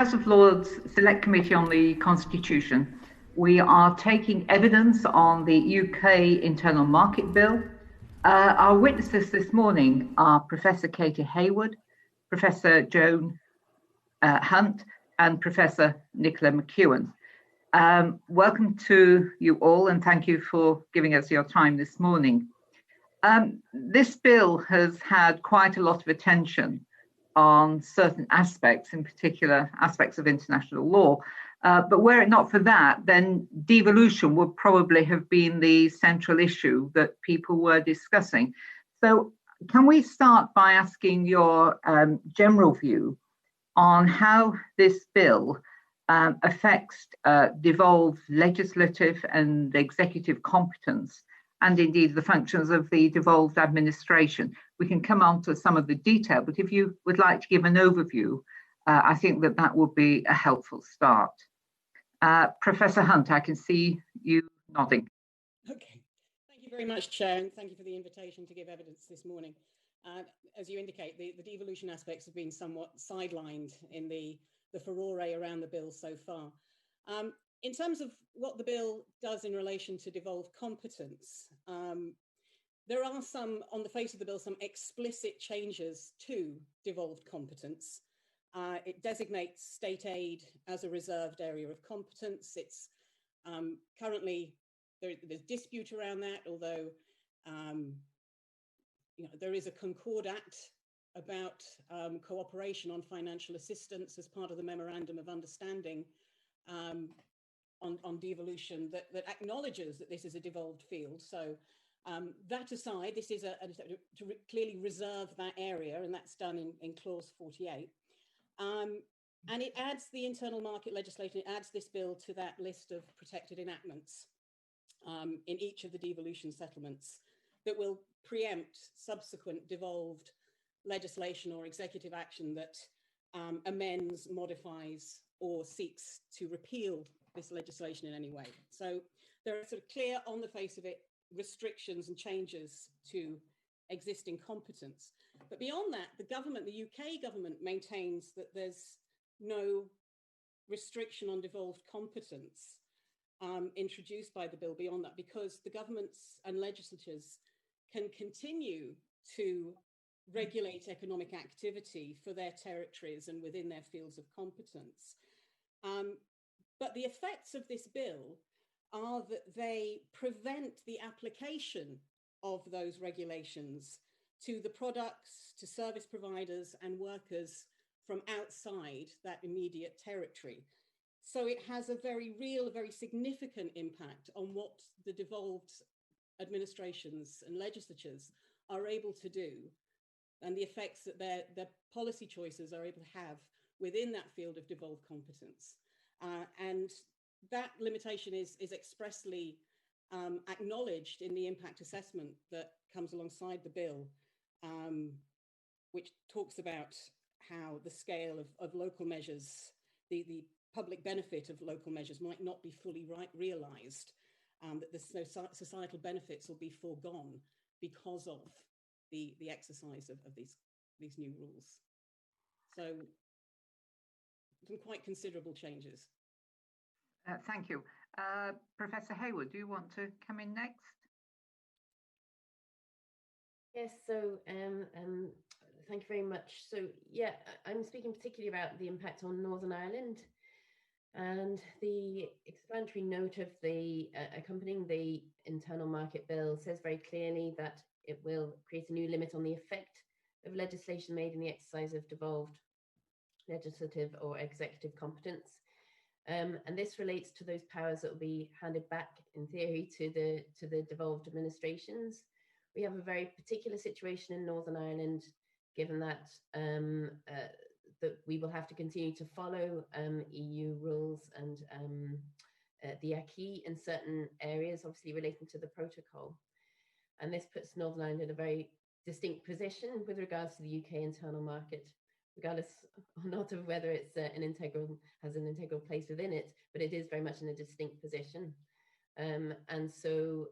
House of Lords Select Committee on the Constitution, we are taking evidence on the UK Internal Market Bill. Our witnesses this morning are Professor Katy Hayward, Professor Joan Hunt, and Professor Nicola McEwen. Welcome to you all, and thank you for giving us your time this morning. This bill has had quite a lot of attention on certain aspects, in particular aspects of international law. But were it not for that, then devolution would probably have been the central issue that people were discussing. So can we start by asking your general view on how this bill affects devolved legislative and executive competence, and indeed the functions of the devolved administration? We can come on to some of the detail, but if you would like to give an overview, I think that would be a helpful start. Professor Hunt, I can see you nodding. Okay, thank you very much, Chair, and thank you for the invitation to give evidence this morning. As you indicate, the devolution aspects have been somewhat sidelined in the furore around the bill so far. In terms of what the bill does in relation to devolved competence, there are some, on the face of the bill, some explicit changes to devolved competence. It designates state aid as a reserved area of competence. It's currently, there's dispute around that, although there is a Concord Act about cooperation on financial assistance as part of the Memorandum of Understanding on devolution that acknowledges that this is a devolved field. So that aside, this is to clearly reserve that area, and that's done in clause 48. And it adds the internal market legislation, it adds this bill to that list of protected enactments in each of the devolution settlements that will preempt subsequent devolved legislation or executive action that amends, modifies, or seeks to repeal this legislation in any way. So there are sort of clear, on the face of it, restrictions and changes to existing competence. But beyond that, the government, the UK government, maintains that there's no restriction on devolved competence introduced by the bill beyond that, because the governments and legislatures can continue to regulate economic activity for their territories and within their fields of competence. But the effects of this bill are that they prevent the application of those regulations to the products, to service providers and workers from outside that immediate territory. So it has a very real, a very significant impact on what the devolved administrations and legislatures are able to do, and the effects that their policy choices are able to have within that field of devolved competence. And that limitation is expressly acknowledged in the impact assessment that comes alongside the bill, which talks about how the scale of local measures, the public benefit of local measures might not be fully realised, that the societal benefits will be foregone because of the exercise of these new rules. So some quite considerable changes. Thank you. Professor Hayward, do you want to come in next? Yes, so thank you very much. So yeah, I'm speaking particularly about the impact on Northern Ireland, and the explanatory note of the accompanying the internal market bill says very clearly that it will create a new limit on the effect of legislation made in the exercise of devolved legislative or executive competence. And this relates to those powers that will be handed back, in theory, to the devolved administrations. We have a very particular situation in Northern Ireland, given that that we will have to continue to follow EU rules and the acquis in certain areas, obviously relating to the protocol. And this puts Northern Ireland in a very distinct position with regards to the UK internal market, regardless or not of whether it's has an integral place within it, but it is very much in a distinct position. And so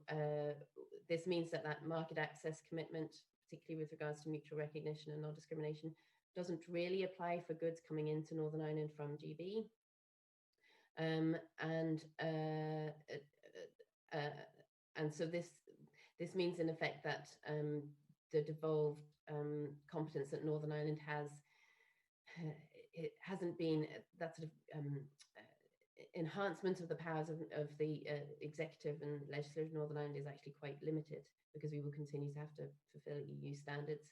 this means that market access commitment, particularly with regards to mutual recognition and non-discrimination, doesn't really apply for goods coming into Northern Ireland from GB. And so this means in effect that the devolved competence that Northern Ireland has, it hasn't been that sort of enhancement of the powers of the executive and legislative Northern Ireland is actually quite limited, because we will continue to have to fulfill EU standards,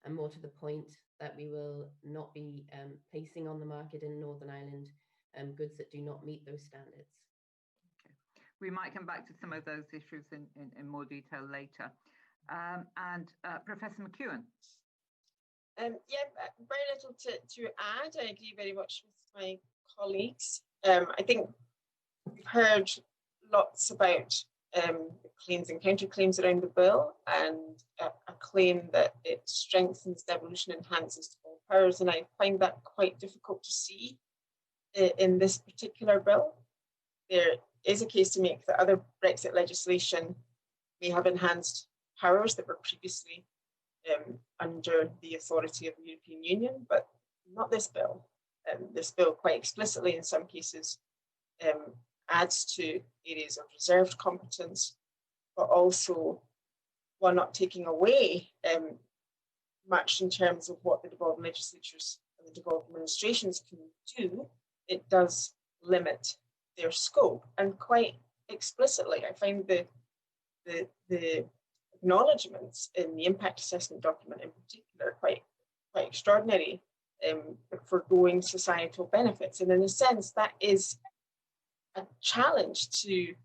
and more to the point that we will not be placing on the market in Northern Ireland goods that do not meet those standards. Okay. We might come back to some of those issues in more detail later. Professor McEwen. Yeah, very little to add. I agree very much with my colleagues. I think we've heard lots about claims and counterclaims around the bill, and a claim that it strengthens devolution, enhances devolved powers, and I find that quite difficult to see in this particular bill. There is a case to make that other Brexit legislation may have enhanced powers that were previously under the authority of the European Union, but not this bill. This bill quite explicitly, in some cases, adds to areas of reserved competence, but also, while not taking away much in terms of what the devolved legislatures and the devolved administrations can do, it does limit their scope. And quite explicitly, I find the acknowledgements in the impact assessment document in particular quite extraordinary, foregoing societal benefits. And in a sense, that is a challenge to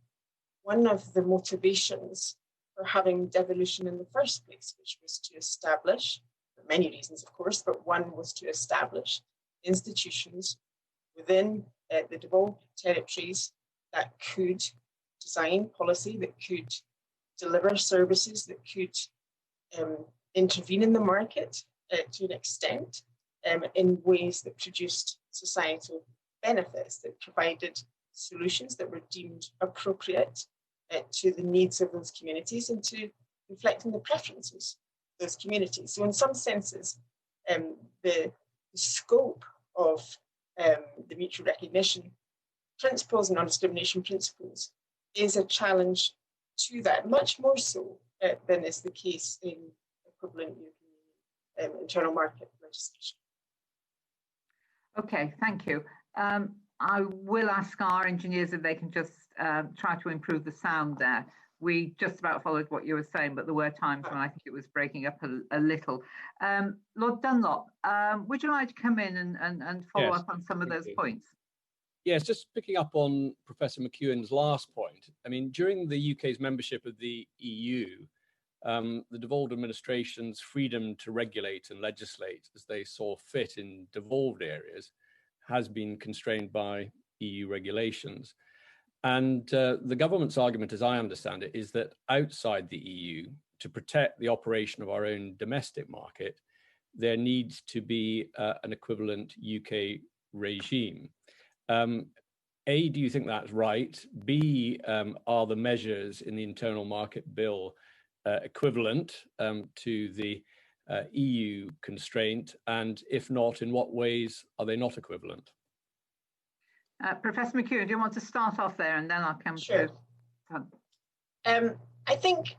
one of the motivations for having devolution in the first place, which was to establish, for many reasons, of course, but one was to establish institutions within the devolved territories that could design policy, that could deliver services, that could intervene in the market to an extent in ways that produced societal benefits, that provided solutions that were deemed appropriate to the needs of those communities and to reflecting the preferences of those communities. So in some senses, the scope of the mutual recognition principles and non-discrimination principles is a challenge to that, much more so than is the case in equivalent European internal market legislation. Okay, thank you. I will ask our engineers if they can just try to improve the sound there. We just about followed what you were saying, but there were times when I think it was breaking up a little. Lord Dunlop, would you like to come in and follow up on some of those points? Yes, just picking up on Professor McEwen's last point. I mean, during the UK's membership of the EU, the devolved administration's freedom to regulate and legislate as they saw fit in devolved areas has been constrained by EU regulations. And the government's argument, as I understand it, is that outside the EU, to protect the operation of our own domestic market, there needs to be an equivalent UK regime. A, do you think that's right? B, are the measures in the internal market bill equivalent to the EU constraint? And if not, in what ways are they not equivalent? Professor McEwen, do you want to start off there and then I'll come Sure. to... I think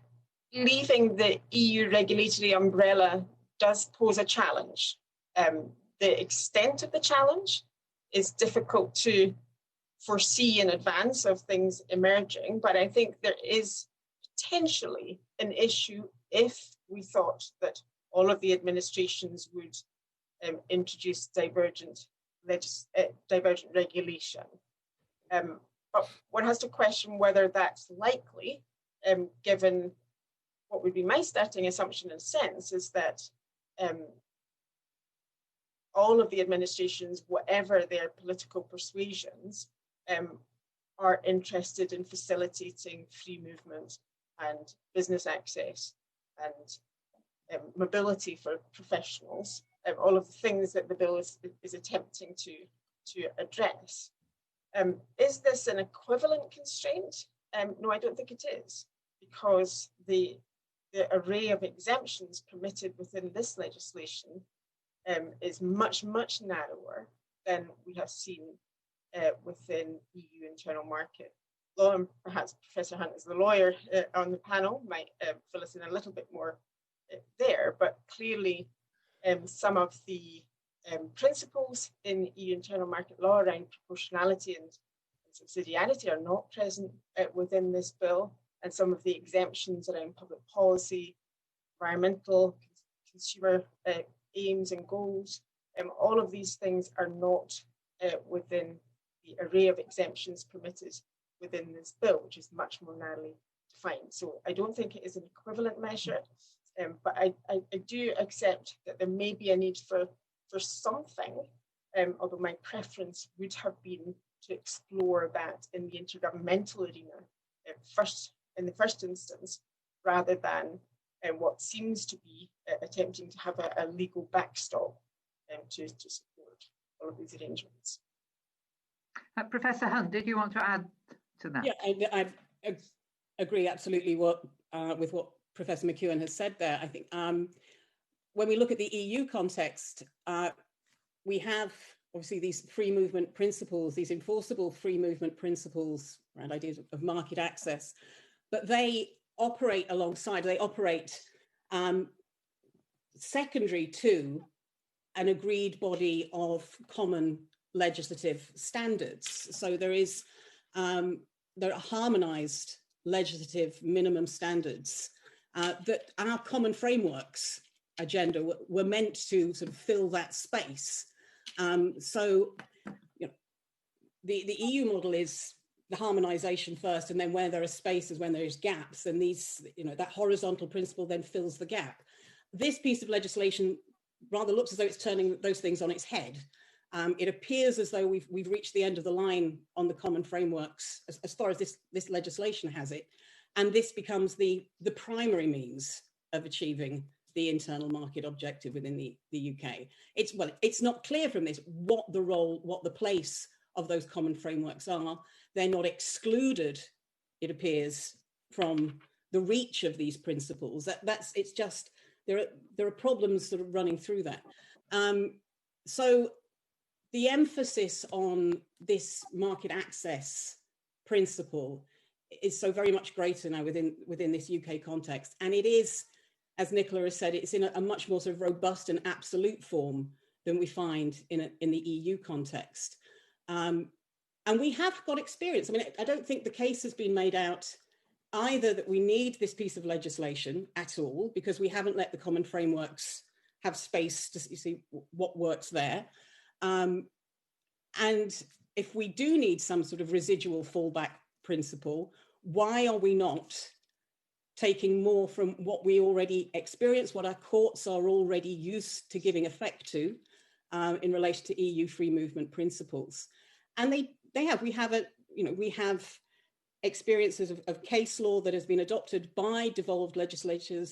leaving the EU regulatory umbrella does pose a challenge. The extent of the challenge is difficult to foresee in advance of things emerging, but I think there is potentially an issue if we thought that all of the administrations would introduce divergent regulation. But one has to question whether that's likely, given what would be my starting assumption in a sense is that all of the administrations, whatever their political persuasions, are interested in facilitating free movement and business access and mobility for professionals, all of the things that the bill is attempting to address. Is this an equivalent constraint? No, I don't think it is, because the array of exemptions permitted within this legislation is much, much narrower than we have seen within EU internal market law. And perhaps Professor Hunt, as the lawyer on the panel, might fill us in a little bit more there. But clearly, some of the principles in EU internal market law around proportionality and subsidiarity are not present within this bill. And some of the exemptions around public policy, environmental, consumer aims and goals, all of these things are not within the array of exemptions permitted within this bill, which is much more narrowly defined. So I don't think it is an equivalent measure, but I do accept that there may be a need for something, although my preference would have been to explore that in the intergovernmental arena in the first instance, rather than what seems to be attempting to have a legal backstop to support all of these arrangements. Professor Hunt, did you want to add to that? Yeah, I agree absolutely with what Professor McEwen has said there. I think when we look at the EU context, we have obviously these free movement principles, these enforceable free movement principles around ideas of market access, but they operate alongside, they operate secondary to an agreed body of common legislative standards. So there are harmonized legislative minimum standards that our common frameworks agenda were meant to sort of fill that space. So you know, the EU model is the harmonization first, and then where there are spaces, when there's gaps, and these, you know, that horizontal principle then fills the gap. This piece of legislation rather looks as though it's turning those things on its head. It appears as though we've reached the end of the line on the common frameworks as far as this legislation has it, and this becomes the primary means of achieving the internal market objective within the UK. It's not clear from this what the role, what the place of those common frameworks are. They're not excluded, it appears, from the reach of these principles. It's just there are problems sort of running through that. So the emphasis on this market access principle is so very much greater now within this UK context, and it is, as Nicola has said, it's in a much more sort of robust and absolute form than we find in the EU context. And we have got experience. I mean, I don't think the case has been made out either that we need this piece of legislation at all, because we haven't let the common frameworks have space to see what works there. And if we do need some sort of residual fallback principle, why are we not taking more from what we already experience, what our courts are already used to giving effect to in relation to EU free movement principles? And we have experiences of case law that has been adopted by devolved legislation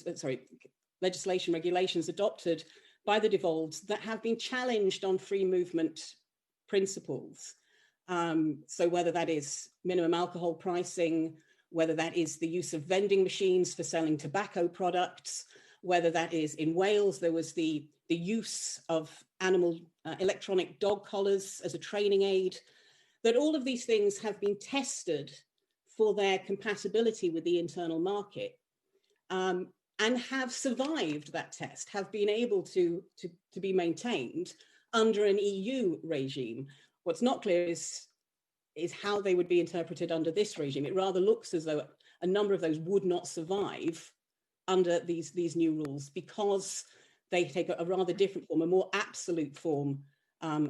regulations adopted by the devolved that have been challenged on free movement principles. So whether that is minimum alcohol pricing, whether that is the use of vending machines for selling tobacco products, whether that is in Wales, there was the use of electronic dog collars as a training aid, that all of these things have been tested for their compatibility with the internal market and have survived that test, have been able to be maintained under an EU regime. What's not clear is how they would be interpreted under this regime. It rather looks as though a number of those would not survive under these new rules because they take a rather different form, a more absolute form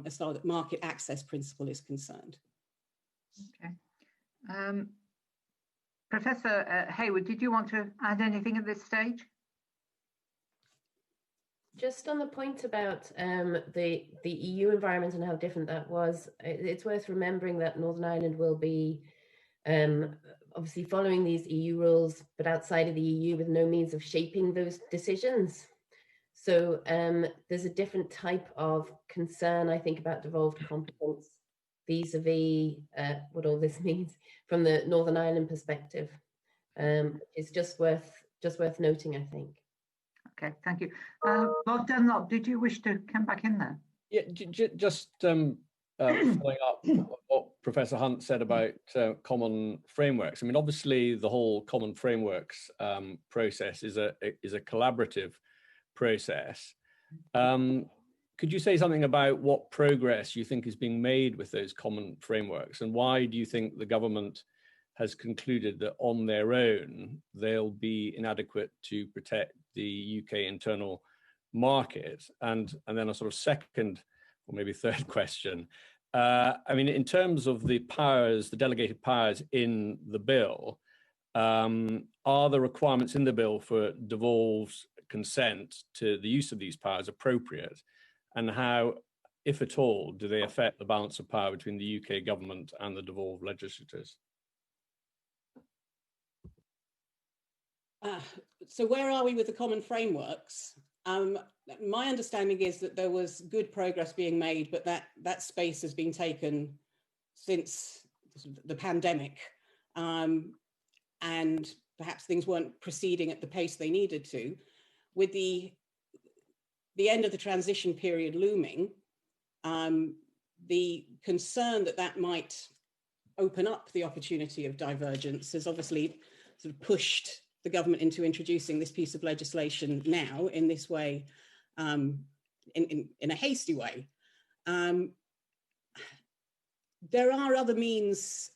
as far as the market access principle is concerned. Okay. Professor Hayward, did you want to add anything at this stage? Just on the point about the EU environment and how different that was, it's worth remembering that Northern Ireland will be obviously following these EU rules, but outside of the EU with no means of shaping those decisions. So there's a different type of concern, I think, about devolved competence vis-a-vis what all this means from the Northern Ireland perspective. It's just worth noting, I think. Okay, thank you. Bob Dunlop, did you wish to come back in there? Yeah, just following up what Professor Hunt said about common frameworks. I mean, obviously, the whole common frameworks process is a collaborative process. Could you say something about what progress you think is being made with those common frameworks, and why do you think the government has concluded that on their own they'll be inadequate to protect the UK internal market? And then a sort of second or maybe third question. I mean, in terms of the powers, the delegated powers in the bill, are the requirements in the bill for devolved consent to the use of these powers appropriate? And how, if at all, do they affect the balance of power between the UK government and the devolved legislators? So where are we with the common frameworks? My understanding is that there was good progress being made, but that space has been taken since the pandemic. And perhaps things weren't proceeding at the pace they needed to. With the end of the transition period looming, the concern that might open up the opportunity of divergence has obviously sort of pushed the government into introducing this piece of legislation now in this way, in a hasty way. There are other means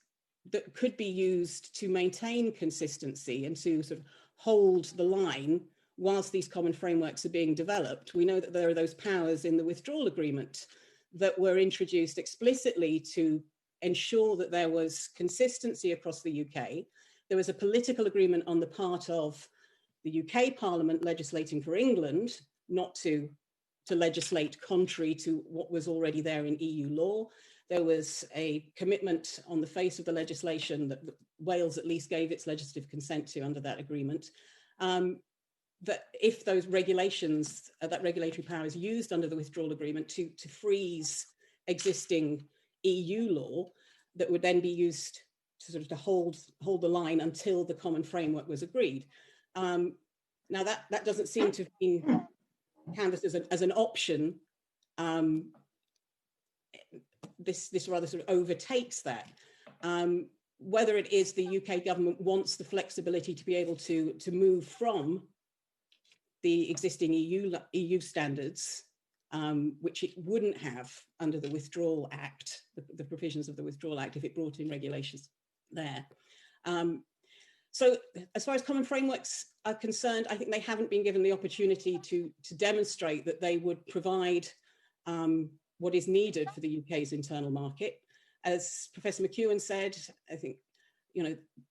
that could be used to maintain consistency and to sort of hold the line whilst these common frameworks are being developed. We know that there are those powers in the withdrawal agreement that were introduced explicitly to ensure that there was consistency across the UK. There was a political agreement on the part of the UK Parliament legislating for England not to legislate contrary to what was already there in EU law. There was a commitment on the face of the legislation that Wales at least gave its legislative consent to under that agreement, that if those regulations, that regulatory power is used under the withdrawal agreement to freeze existing EU law, that would then be used to sort of to hold the line until the common framework was agreed. Now that doesn't seem to have been canvassed as an option. This rather sort of overtakes that. Whether it is the UK government wants the flexibility to be able to move from the existing EU standards, which it wouldn't have under the Withdrawal Act, the provisions of the Withdrawal Act, if it brought in regulations there. So as far as common frameworks are concerned, I think they haven't been given the opportunity to demonstrate that they would provide what is needed for the UK's internal market. As Professor McEwen said, I think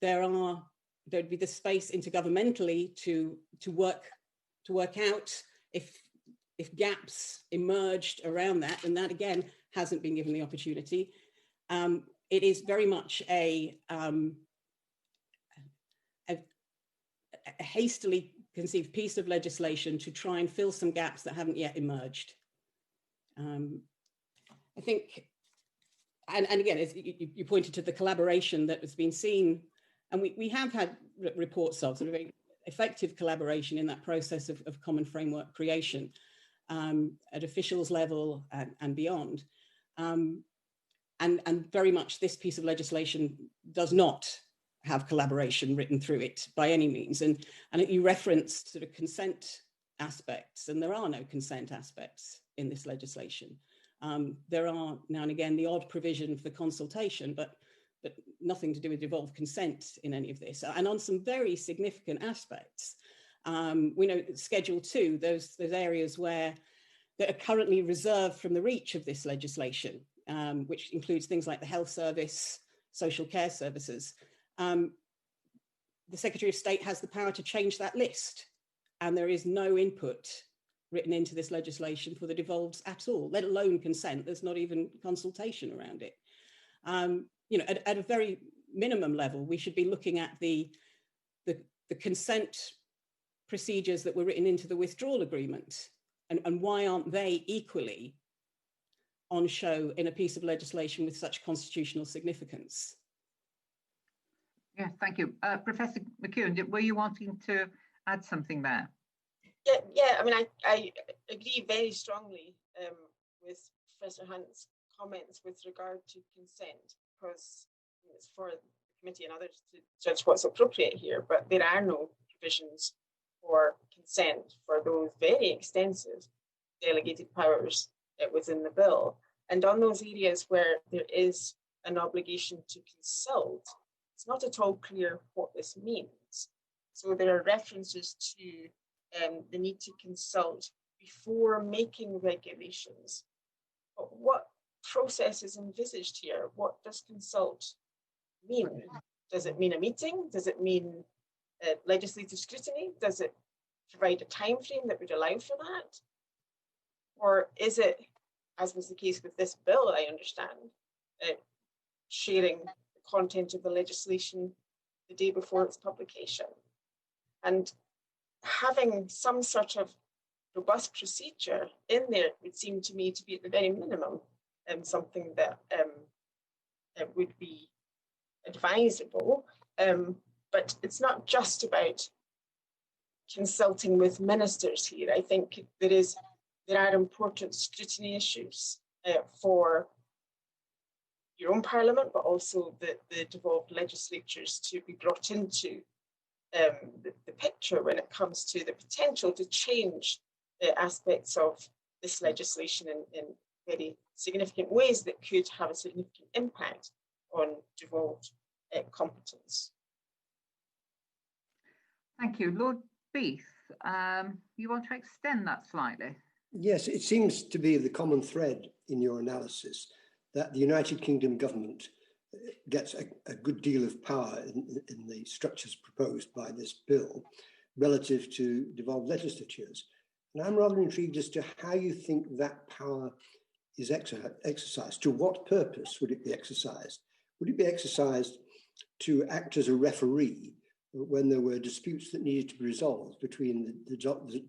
there'd be the space intergovernmentally to work out if gaps emerged around that, and that again hasn't been given the opportunity. It is very much a hastily conceived piece of legislation to try and fill some gaps that haven't yet emerged. I think, and again, as you pointed to the collaboration that has been seen, and we have had reports of sort of very effective collaboration in that process of common framework creation at officials level and beyond. And very much this piece of legislation does not have collaboration written through it by any means. And you referenced sort of consent aspects, and there are no consent aspects in this legislation. There are now and again the odd provision for consultation, but nothing to do with devolved consent in any of this. And on some very significant aspects, we know Schedule 2, those areas that are currently reserved from the reach of this legislation, which includes things like the health service, social care services. The Secretary of State has the power to change that list, and there is no input written into this legislation for the devolveds at all, let alone consent. There's not even consultation around it. At a very minimum level, we should be looking at the consent procedures that were written into the withdrawal agreement, and why aren't they equally on show in a piece of legislation with such constitutional significance? Yes, thank you. Professor McEwen, were you wanting to add something there? Yeah. I mean, I agree very strongly with Professor Hunt's comments with regard to consent, because it's for the committee and others to judge what's appropriate here, but there are no provisions for consent for those very extensive delegated powers within the bill. And on those areas where there is an obligation to consult, it's not at all clear what this means. So there are references to the need to consult before making regulations. But what process is envisaged here? What does consult mean? Does it mean a meeting? Does it mean legislative scrutiny? Does it provide a time frame that would allow for that? Or is it, as was the case with this bill, I understand, sharing the content of the legislation the day before its publication? And having some sort of robust procedure in there would seem to me to be at the very minimum something that would be advisable. But it's not just about consulting with ministers here. I think there are important scrutiny issues for your own parliament, but also the devolved legislatures to be brought into the picture when it comes to the potential to change aspects of this legislation in very significant ways that could have a significant impact on devolved competence. Thank you. Lord Beith, you want to extend that slightly? Yes, it seems to be the common thread in your analysis that the United Kingdom government gets a good deal of power in the structures proposed by this bill relative to devolved legislatures. And I'm rather intrigued as to how you think that power is exercised. To what purpose would it be exercised? Would it be exercised to act as a referee when there were disputes that needed to be resolved between the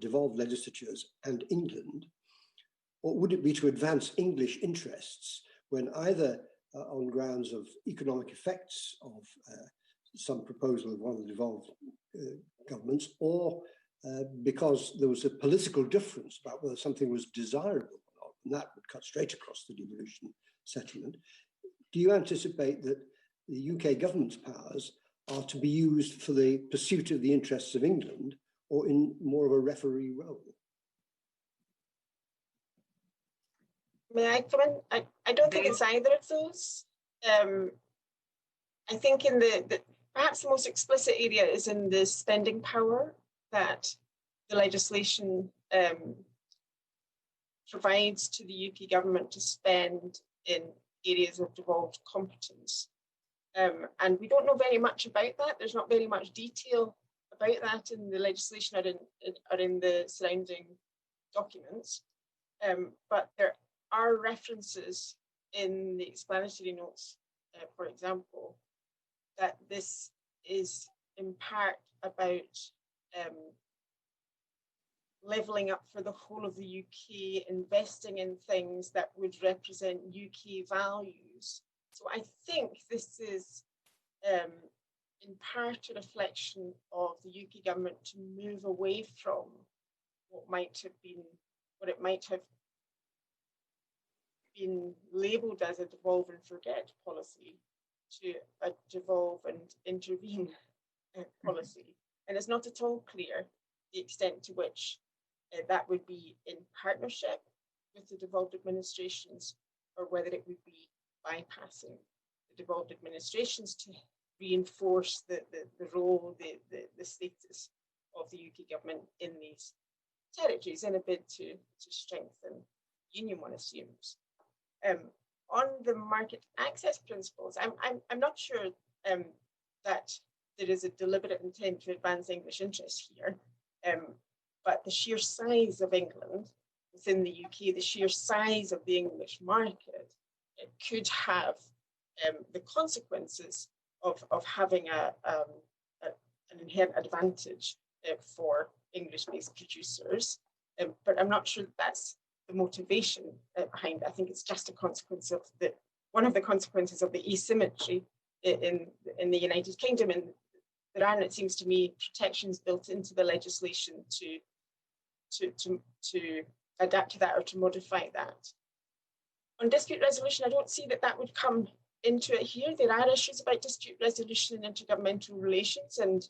devolved legislatures and England? Or would it be to advance English interests when either on grounds of economic effects of some proposal of one of the devolved governments, or because there was a political difference about whether something was desirable or not, and that would cut straight across the devolution settlement? Do you anticipate that the UK government's powers are to be used for the pursuit of the interests of England, or in more of a referee role? May I come in? I don't think it's either of those. I think in perhaps the most explicit area is in the spending power that the legislation provides to the UK government to spend in areas of devolved competence. And we don't know very much about that. There's not very much detail about that in the legislation or in the surrounding documents. But there are references in the explanatory notes, for example, that this is in part about levelling up for the whole of the UK, investing in things that would represent UK values. So I think this is in part a reflection of the UK government to move away from what it might have been labelled as a devolve and forget policy to a devolve and intervene policy. And it's not at all clear the extent to which that would be in partnership with the devolved administrations, or whether it would be bypassing the devolved administrations to reinforce the role, the status of the UK government in these territories in a bid to strengthen union, one assumes. On the market access principles, I'm not sure that there is a deliberate intent to advance English interests here, but the sheer size of England within the UK, the sheer size of the English market, it could have the consequences of having an inherent advantage for English-based producers, but I'm not sure that's the motivation behind it. I think it's just a consequence of one of the consequences of the asymmetry in the United Kingdom. And there aren't, it seems to me, protections built into the legislation to to adapt to that or to modify that. On dispute resolution, I don't see that would come into it here. There are issues about dispute resolution and intergovernmental relations, and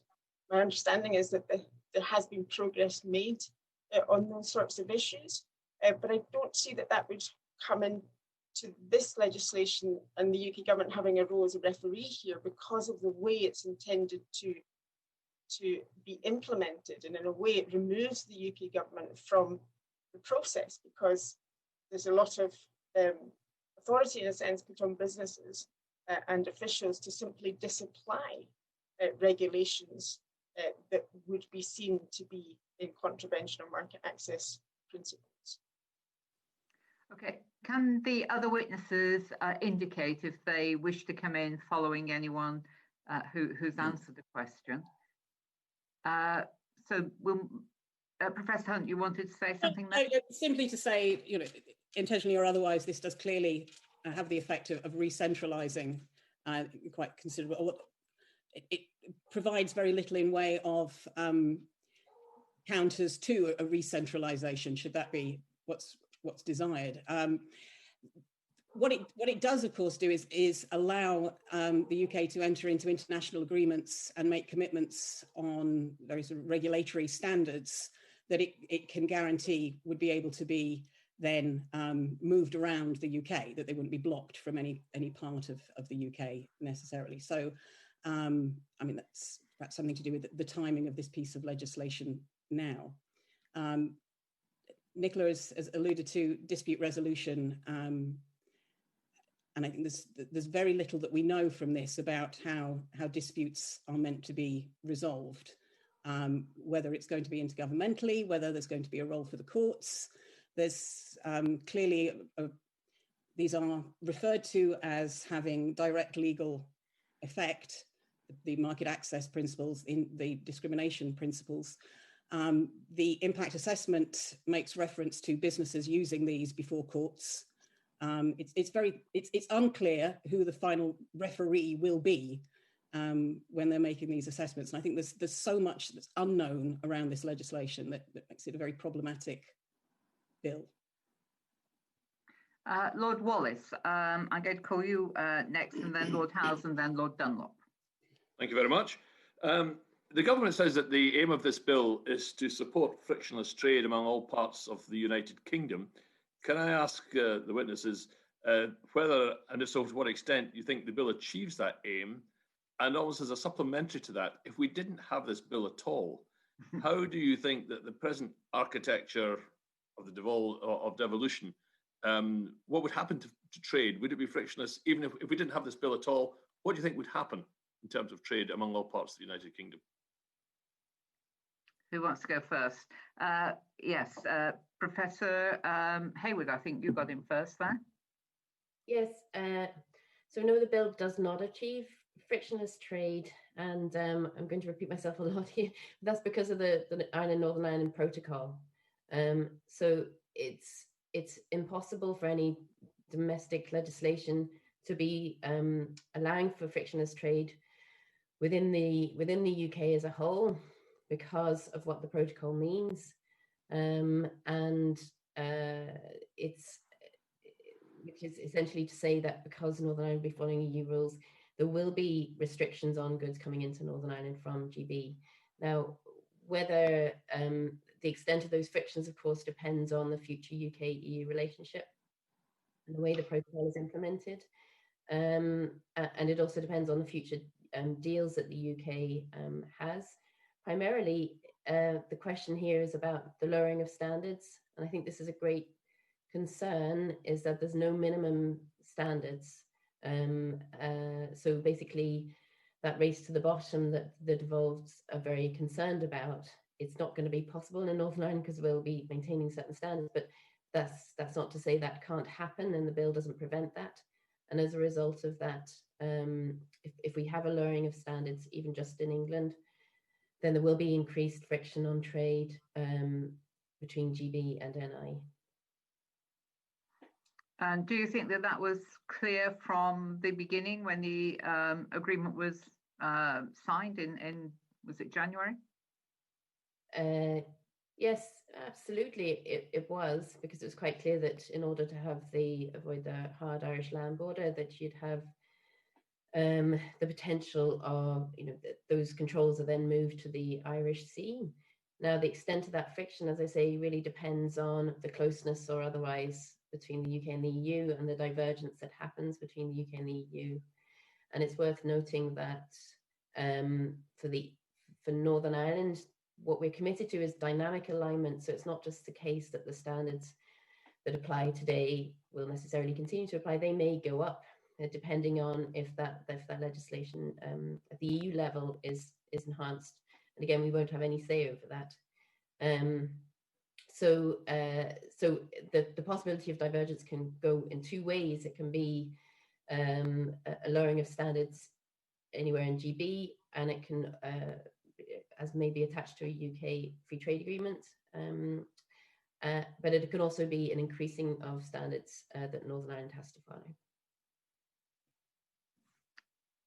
my understanding is that there has been progress made on those sorts of issues, but I don't see that would come into this legislation and the UK government having a role as a referee here because of the way it's intended to be implemented, and in a way it removes the UK government from the process because there's a lot of authority, in a sense, put on businesses and officials to simply disapply regulations that would be seen to be in contravention of market access principles. Okay, can the other witnesses indicate if they wish to come in following anyone who's answered the question? Professor Hunt, you wanted to say something there? Simply to say, intentionally or otherwise, this does clearly have the effect of re-centralising quite considerable. It provides very little in way of counters to a re-centralisation, should that be what's desired. What it does, of course, do is allow the UK to enter into international agreements and make commitments on very sort of regulatory standards that it can guarantee would be able to be then moved around the UK, that they wouldn't be blocked from any part of the UK necessarily. So, I mean, that's something to do with the timing of this piece of legislation now. Nicola has alluded to dispute resolution, and I think there's very little that we know from this about how disputes are meant to be resolved, whether it's going to be intergovernmentally, whether there's going to be a role for the courts. There's clearly, these are referred to as having direct legal effect, the market access principles, in the discrimination principles. The impact assessment makes reference to businesses using these before courts. It's unclear who the final referee will be when they're making these assessments. And I think there's so much that's unknown around this legislation that makes it a very problematic bill. Lord Wallace, I'm going to call you next, and then Lord Howes, and then Lord Dunlop. Thank you very much. The government says that the aim of this bill is to support frictionless trade among all parts of the United Kingdom. Can I ask the witnesses whether, and if so, to what extent, you think the bill achieves that aim? And almost as a supplementary to that, if we didn't have this bill at all, how do you think that the present architecture of the devolution, what would happen to trade? Would it be frictionless? Even if we didn't have this bill at all, what do you think would happen in terms of trade among all parts of the United Kingdom? Who wants to go first? Yes, Professor Hayward, I think you got in first there. Yes, so no, the bill does not achieve frictionless trade, and I'm going to repeat myself a lot here. That's because of the Northern Ireland Protocol. So it's impossible for any domestic legislation to be allowing for frictionless trade within the UK as a whole, because of what the protocol means, which is essentially to say that because Northern Ireland will be following EU rules, there will be restrictions on goods coming into Northern Ireland from GB. Now, whether the extent of those frictions, of course, depends on the future UK-EU relationship and the way the protocol is implemented. And it also depends on the future deals that the UK has. Primarily, the question here is about the lowering of standards. And I think this is a great concern, is that there's no minimum standards. So basically, that race to the bottom that the devolveds are very concerned about, it's not going to be possible in Northern Ireland because we'll be maintaining certain standards. But that's not to say that can't happen, and the bill doesn't prevent that. And as a result of that, if we have a lowering of standards, even just in England, then there will be increased friction on trade between GB and NI. And do you think that was clear from the beginning when the agreement was signed in was it January? Yes, absolutely. It was, because it was quite clear that in order to avoid the hard Irish land border, that you'd have the potential of, those controls are then moved to the Irish Sea. Now, the extent of that friction, as I say, really depends on the closeness or otherwise between the UK and the EU and the divergence that happens between the UK and the EU. And it's worth noting that for Northern Ireland, what we're committed to is dynamic alignment. So it's not just the case that the standards that apply today will necessarily continue to apply. They may go up, depending on if that legislation at the EU level is enhanced. And again, we won't have any say over that. So the possibility of divergence can go in two ways. It can be a lowering of standards anywhere in GB, and it can, as may be attached to a UK free trade agreement, but it can also be an increasing of standards that Northern Ireland has to follow.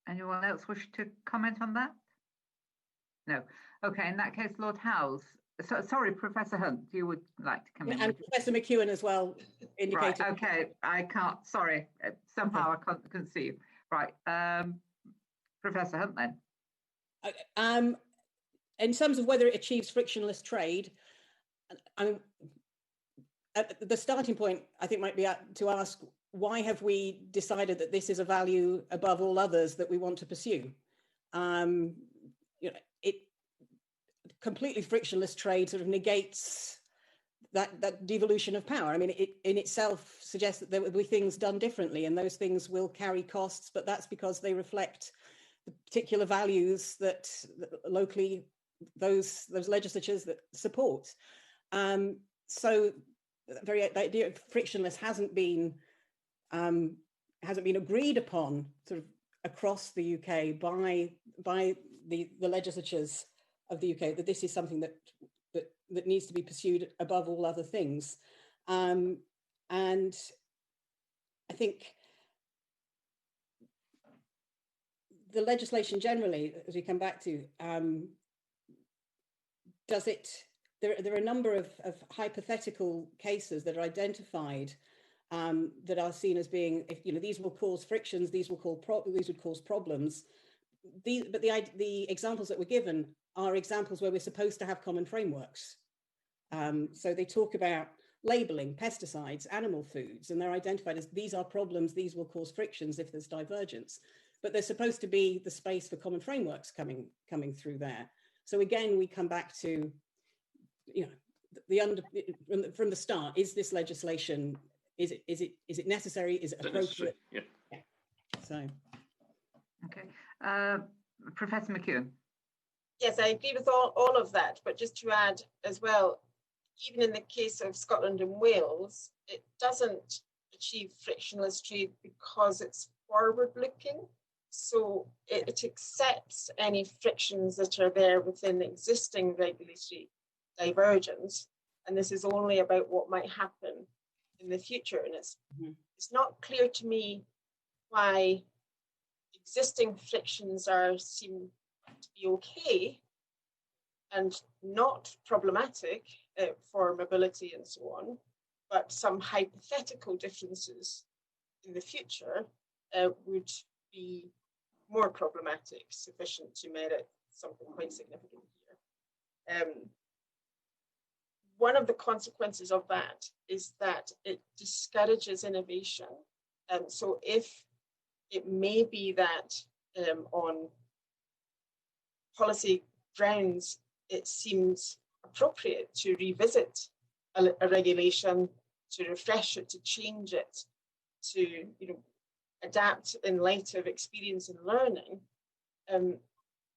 Anyone else wish to comment on that? No. Okay, in that case, Lord Howes. Sorry, Professor Hunt, you would like to come in. And Professor McEwen as well indicated. Right, okay, I can't, sorry, somehow I couldn't see you. Right, Professor Hunt then. In terms of whether it achieves frictionless trade, the starting point, I think, might be to ask, why have we decided that this is a value above all others that we want to pursue? It completely frictionless trade sort of negates that devolution of power. I mean, it in itself suggests that there will be things done differently, and those things will carry costs, but that's because they reflect the particular values that locally those legislatures that support. So the idea of frictionless hasn't been agreed upon sort of across the UK by the legislatures of the UK, that this is something that needs to be pursued above all other things. And I think the legislation generally, as we come back to, there are a number of hypothetical cases that are identified that are seen as being, these will cause frictions, these would cause problems. But the examples that were given are examples where we're supposed to have common frameworks. So they talk about labeling, pesticides, animal foods, and they're identified as these are problems, these will cause frictions if there's divergence. But there's supposed to be the space for common frameworks coming through there. So again, we come back to, from the start, is this legislation, is it necessary? Is it appropriate? Yeah. So, okay. Professor McEwen. Yes, I agree with all of that, but just to add as well, even in the case of Scotland and Wales, it doesn't achieve frictionless trade because it's forward-looking. So it accepts any frictions that are there within existing regulatory divergence, and this is only about what might happen in the future. And it's not clear to me why existing frictions seem to be okay and not problematic for mobility and so on, but some hypothetical differences in the future would be more problematic, sufficient to merit something quite significant here. One of the consequences of that is that it discourages innovation. So if it may be that on policy grounds, it seems appropriate to revisit a regulation, to refresh it, to change it, to adapt in light of experience and learning,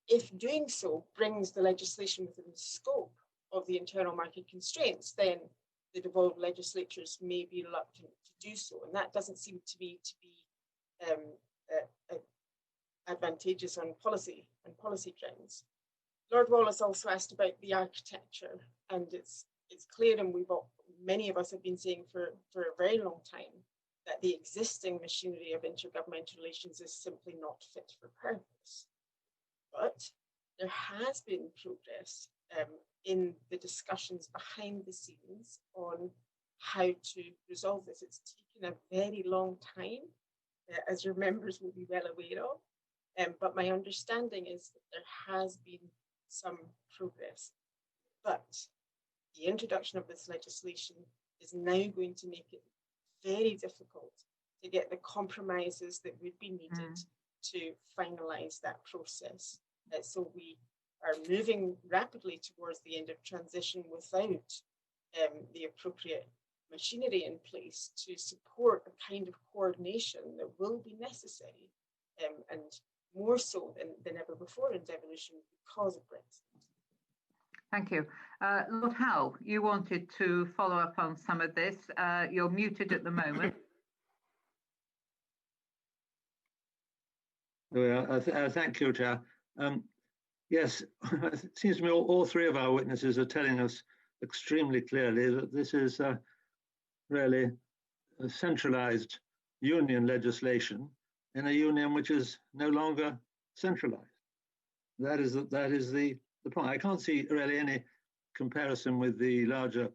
if doing so brings the legislation within the scope of the internal market constraints, then the devolved legislatures may be reluctant to do so, and that doesn't seem to be advantageous on policy grounds. Lord Wallace also asked about the architecture, and it's clear, and many of us have been saying for a very long time, that the existing machinery of intergovernmental relations is simply not fit for purpose. But there has been progress in the discussions behind the scenes on how to resolve this. It's taken a very long time, as your members will be well aware of. But my understanding is that there has been some progress. But the introduction of this legislation is now going to make it very difficult to get the compromises that would be needed to finalise that process. So we are moving rapidly towards the end of transition without the appropriate machinery in place to support the kind of coordination that will be necessary, and more so than ever before in devolution because of Brexit. Thank you. Lord Howell, you wanted to follow up on some of this. You're muted at the moment. Thank you, Chair. Yes, it seems to me all three of our witnesses are telling us extremely clearly that this is really a centralised union legislation in a union which is no longer centralised. That is the point. I can't see really any comparison with the larger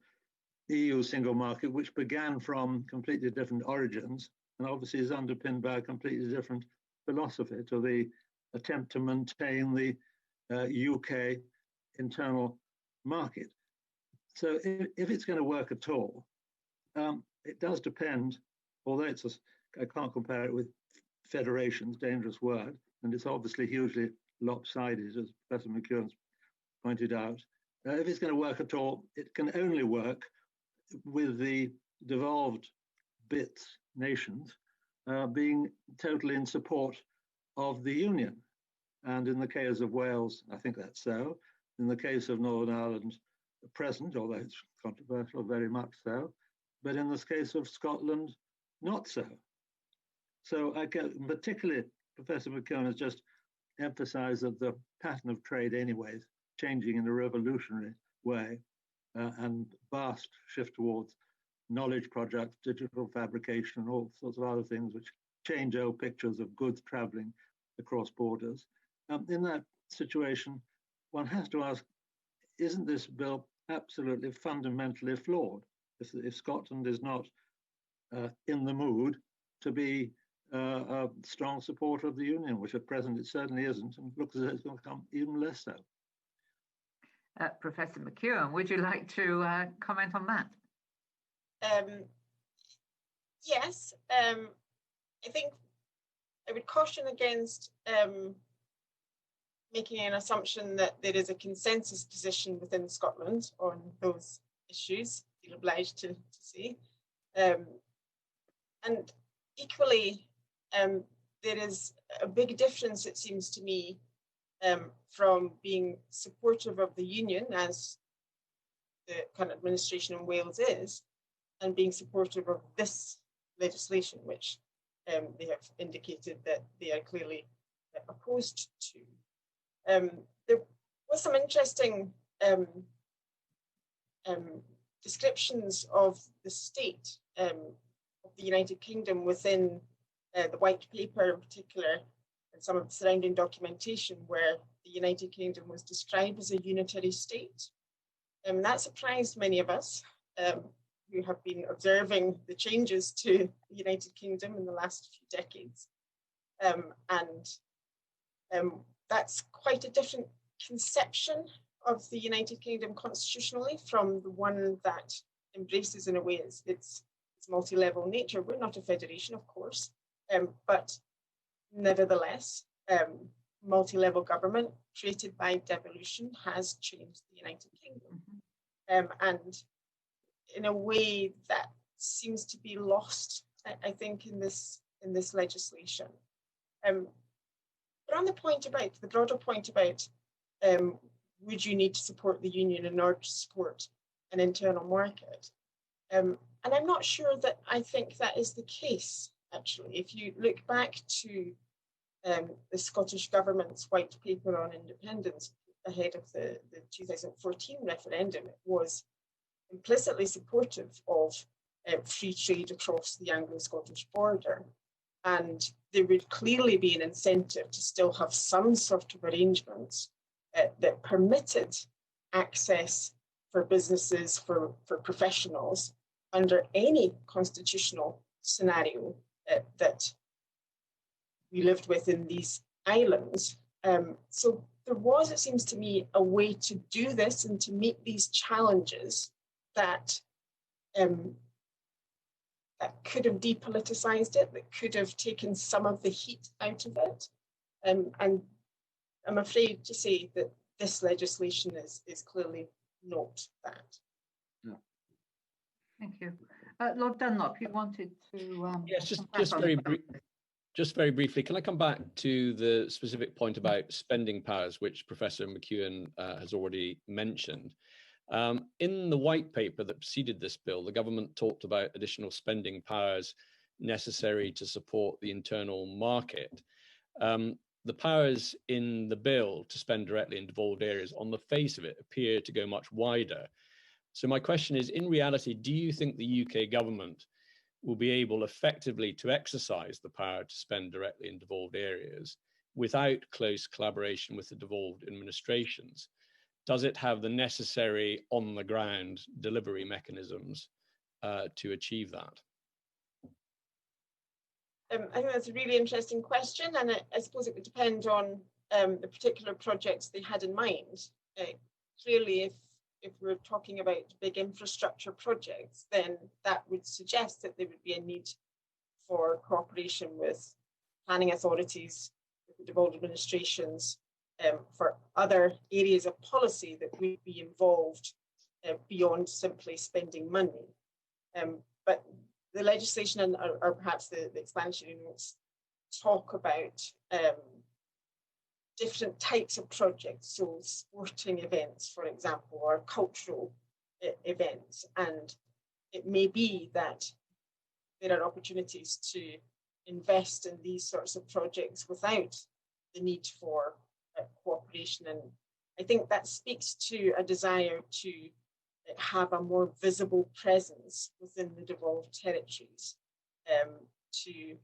EU single market, which began from completely different origins and obviously is underpinned by a completely different philosophy to the attempt to maintain the UK internal market. So if it's going to work at all, it does depend, although I can't compare it with federations, dangerous word, and it's obviously hugely lopsided, as Professor McEwen's pointed out. If it's going to work at all, it can only work with the devolved bits, nations, being totally in support of the union. And in the case of Wales, I think that's so. In the case of Northern Ireland, present, although it's controversial, very much so. But in this case of Scotland, not so. So I get, particularly, Professor McEwen has just emphasised that the pattern of trade anyway is changing in a revolutionary way, and vast shift towards knowledge projects, digital fabrication, all sorts of other things which change old pictures of goods travelling across borders. In that situation, one has to ask, isn't this bill absolutely fundamentally flawed? If Scotland is not in the mood to be a strong supporter of the union, which at present it certainly isn't, and looks as though it's going to become even less so. Professor McEwen, would you like to comment on that? Yes, I think I would caution against making an assumption that there is a consensus position within Scotland on those issues, you're obliged to say. And equally, there is a big difference, it seems to me, from being supportive of the union, as the current administration in Wales is, and being supportive of this legislation, which they have indicated that they are clearly opposed to. There was some interesting descriptions of the state of the United Kingdom within the white paper in particular, and some of the surrounding documentation where the United Kingdom was described as a unitary state. That surprised many of us who have been observing the changes to the United Kingdom in the last few decades. That's quite a different conception of the United Kingdom constitutionally from the one that embraces, in a way, its multi-level nature. We're not a federation, of course, but nevertheless, multi-level government created by devolution has changed the United Kingdom. And in a way that seems to be lost, I think, in this legislation. But on the broader point about would you need to support the union in order to support an internal market? And I'm not sure that I think that is the case, actually. If you look back to the Scottish Government's white paper on independence ahead of the 2014 referendum, it was implicitly supportive of free trade across the Anglo-Scottish border. And there would clearly be an incentive to still have some sort of arrangements that permitted access for businesses, for professionals under any constitutional scenario that we lived with in these islands. So there was, it seems to me, a way to do this and to meet these challenges that that could have depoliticized it, that could have taken some of the heat out of it. And I'm afraid to say that this legislation is clearly not that. Yeah. Thank you. Lord Dunlop, you wanted to... yes, just very briefly, can I come back to the specific point about spending powers, which Professor McEwen has already mentioned? In the white paper that preceded this bill, the government talked about additional spending powers necessary to support the internal market. The powers in the bill to spend directly in devolved areas, on the face of it, appear to go much wider. So my question is, in reality, do you think the UK government will be able effectively to exercise the power to spend directly in devolved areas without close collaboration with the devolved administrations? Does it have the necessary on-the-ground delivery mechanisms to achieve that? I think that's a really interesting question, and I suppose it would depend on the particular projects they had in mind. Clearly, if we're talking about big infrastructure projects, then that would suggest that there would be a need for cooperation with planning authorities, with the devolved administrations, for other areas of policy that would be involved beyond simply spending money. But the legislation or perhaps the explanatory notes talk about different types of projects, so sporting events, for example, or cultural events. And it may be that there are opportunities to invest in these sorts of projects without the need for cooperation. And I think that speaks to a desire to have a more visible presence within the devolved territories, to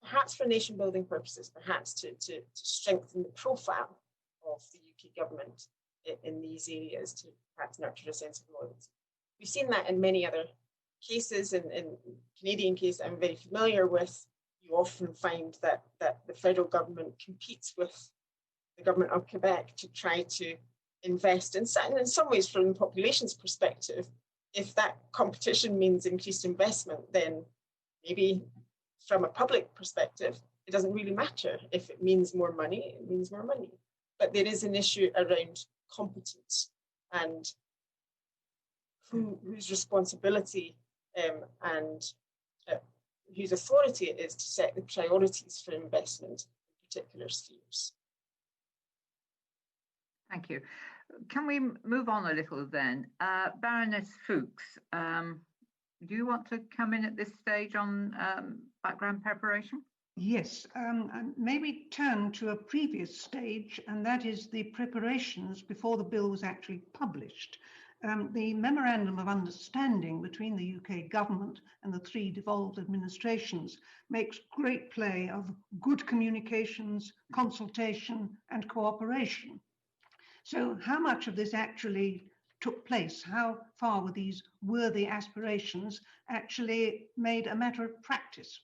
perhaps for nation building purposes, perhaps to strengthen the profile of the UK government in these areas, to perhaps nurture a sense of loyalty. We've seen that in many other cases. In Canadian case I'm very familiar with, you often find that the federal government competes with the government of Quebec to try to invest in some ways, from the population's perspective. If that competition means increased investment, then maybe from a public perspective, it doesn't really matter. If it means more money, it means more money. But there is an issue around competence and whose responsibility and whose authority it is to set the priorities for investment in particular spheres. Thank you. Can we move on a little then? Baroness Fuchs, do you want to come in at this stage on background preparation? Yes, and maybe turn to a previous stage, and that is the preparations before the bill was actually published. The Memorandum of Understanding between the UK government and the three devolved administrations makes great play of good communications, consultation, and cooperation. So how much of this actually took place? How far were these worthy aspirations actually made a matter of practice?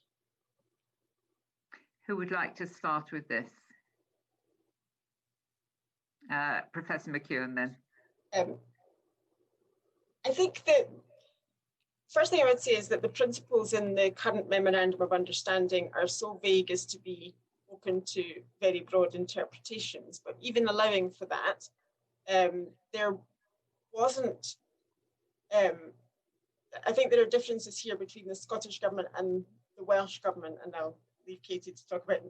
Who would like to start with this? Professor McEwen, then. I think that first thing I would say is that the principles in the current Memorandum of Understanding are so vague as to be open to very broad interpretations. But even allowing for that, there wasn't, I think there are differences here between the Scottish Government and the Welsh Government, and I'll leave Katy to talk about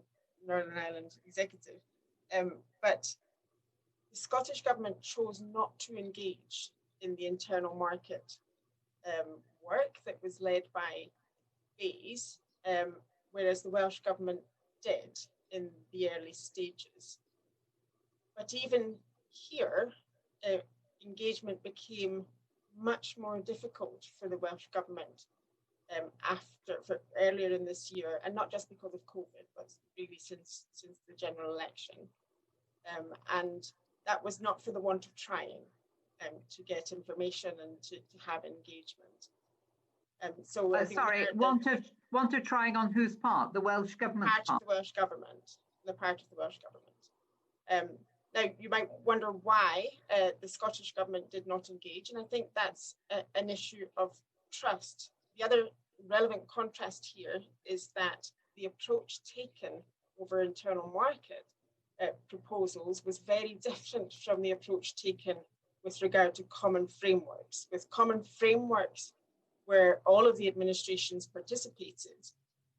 Northern Ireland Executive. But the Scottish Government chose not to engage in the internal market work that was led by Bayes, whereas the Welsh Government did in the early stages. But even here, engagement became much more difficult for the Welsh Government earlier in this year, and not just because of COVID, but really since the general election. And that was not for the want of trying. to get information and to have engagement. So I think sorry, want to trying on whose part? The Welsh government part? Of the Welsh government, the part of the Welsh government. Now, you might wonder why the Scottish government did not engage, and I think that's an issue of trust. The other relevant contrast here is that the approach taken over internal market proposals was very different from the approach taken with regard to common frameworks. With common frameworks, where all of the administrations participated,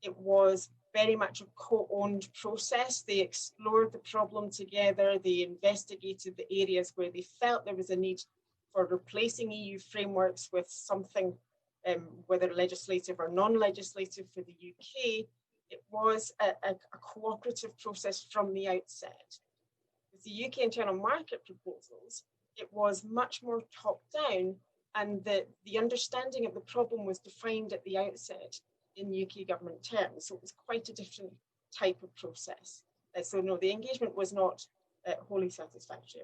it was very much a co-owned process. They explored the problem together. They investigated the areas where they felt there was a need for replacing EU frameworks with something, whether legislative or non-legislative for the UK. It was a cooperative process from the outset. With the UK internal market proposals, it was much more top-down, and the understanding of the problem was defined at the outset in UK government terms. So it was quite a different type of process. So no, the engagement was not wholly satisfactory.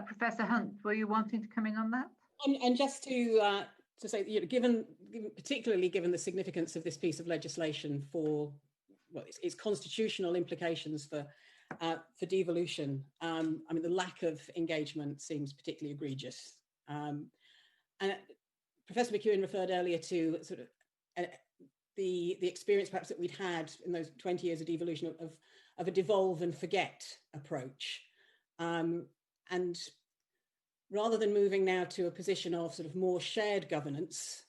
Professor Hunt, were you wanting to come in on that? And just to say, you know, particularly given the significance of this piece of legislation for its constitutional implications for devolution, I mean, the lack of engagement seems particularly egregious. And Professor McEwen referred earlier to sort of the experience perhaps that we'd had in those 20 years of devolution of a devolve and forget approach. And rather than moving now to a position of sort of more shared governance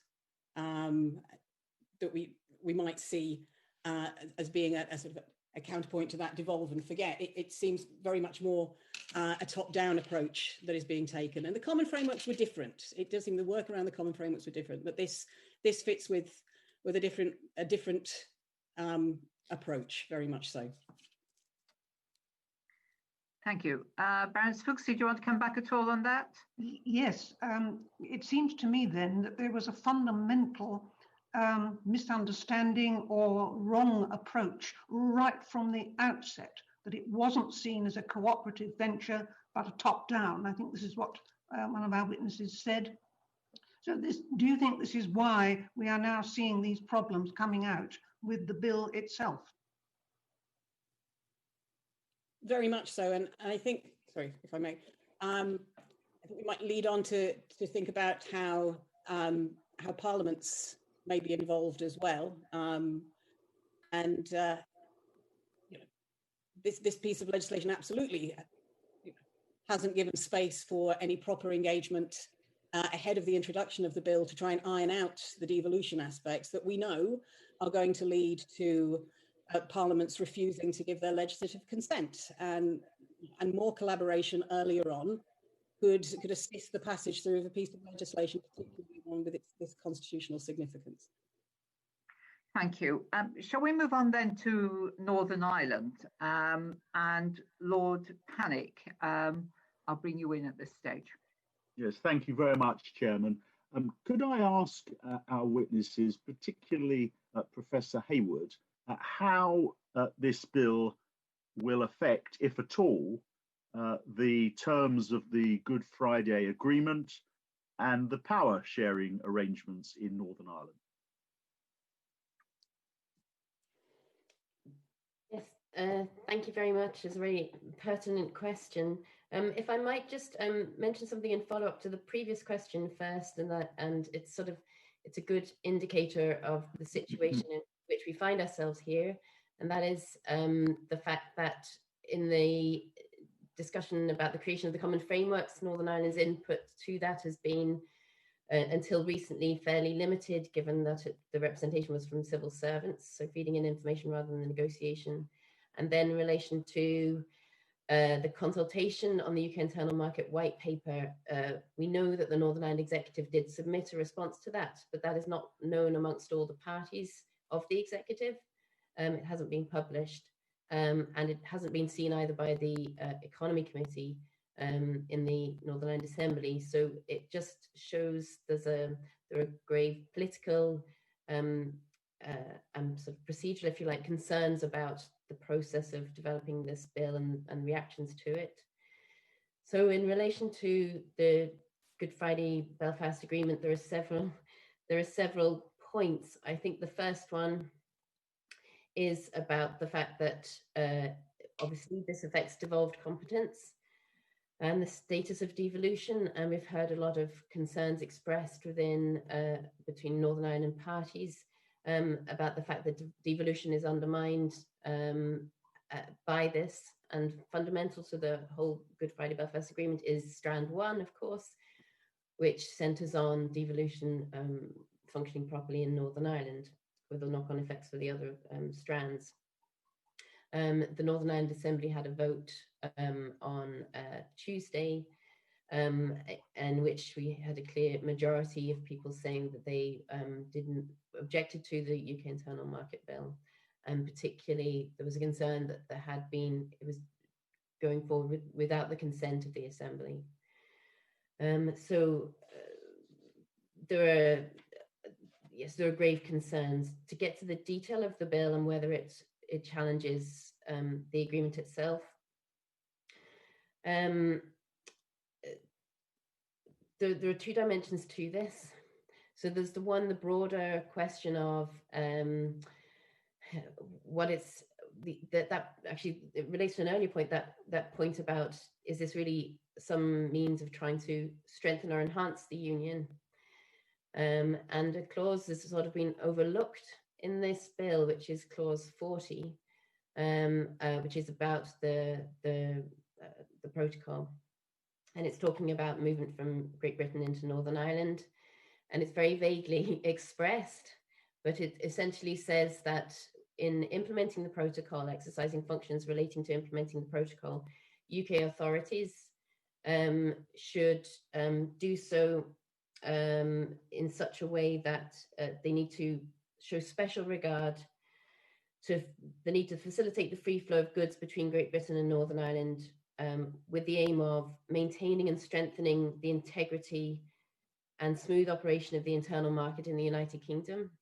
that we might see as being a sort of a counterpoint to that devolve and forget, it seems very much more a top-down approach that is being taken. And the common frameworks were different. It does seem the work around the common frameworks were different, but this fits with a different approach, very much so. Thank you. Baroness Fuchs, do you want to come back at all on that? Yes, it seems to me then that there was a fundamental misunderstanding or wrong approach right from the outset, that it wasn't seen as a cooperative venture, but a top-down. I think this is what one of our witnesses said. So do you think this is why we are now seeing these problems coming out with the bill itself? Very much so, and I think, sorry, if I may, I think we might lead on to think about how parliaments may be involved as well, and you know, this piece of legislation absolutely hasn't given space for any proper engagement ahead of the introduction of the bill to try and iron out the devolution aspects that we know are going to lead to parliaments refusing to give their legislative consent, and more collaboration earlier on could assist the passage through of a piece of legislation, particularly one with this constitutional significance. Thank you. Shall we move on then to Northern Ireland and Lord Panic? I'll bring you in at this stage. Yes, thank you very much, Chairman. Could I ask our witnesses, particularly Professor Hayward, how this bill will affect, if at all, the terms of the Good Friday Agreement and the power sharing arrangements in Northern Ireland? Yes, thank you very much. It's a very pertinent question. If I might just mention something in follow-up to the previous question first, and it's a good indicator of the situation in which we find ourselves here, and that is the fact that in the discussion about the creation of the common frameworks, Northern Ireland's input to that has been until recently fairly limited, given that the representation was from civil servants, so feeding in information rather than the negotiation. And then in relation to the consultation on the UK Internal Market White Paper, we know that the Northern Ireland Executive did submit a response to that, but that is not known amongst all the parties of the Executive. It hasn't been published, and it hasn't been seen either by the Economy Committee in the Northern Ireland Assembly. So it just shows there are grave political and sort of procedural, if you like, concerns about the process of developing this bill and reactions to it. So in relation to the Good Friday Belfast Agreement, there are several points. I think the first one is about the fact that obviously this affects devolved competence and the status of devolution, and we've heard a lot of concerns expressed within between Northern Ireland parties about the fact that devolution is undermined by this, and fundamental to the whole Good Friday Belfast Agreement is Strand 1, of course, which centres on devolution functioning properly in Northern Ireland, with the knock-on effects for the other strands. The Northern Ireland Assembly had a vote on Tuesday, in which we had a clear majority of people saying that they didn't objected to the UK Internal Market Bill, and particularly there was a concern that it was going forward without the consent of the Assembly. So there are grave concerns. To get to the detail of the bill and whether it challenges the agreement itself, there are two dimensions to this. So there's the broader question of what it's that actually it relates to an earlier point, that point about, is this really some means of trying to strengthen or enhance the union? And a clause that's sort of been overlooked in this bill, which is clause 40, which is about the protocol, and it's talking about movement from Great Britain into Northern Ireland, and it's very vaguely expressed, but it essentially says that in implementing the protocol, exercising functions relating to implementing the protocol, UK authorities should do so in such a way that they need to show special regard to the need to facilitate the free flow of goods between Great Britain and Northern Ireland, with the aim of maintaining and strengthening the integrity and smooth operation of the internal market in the United Kingdom.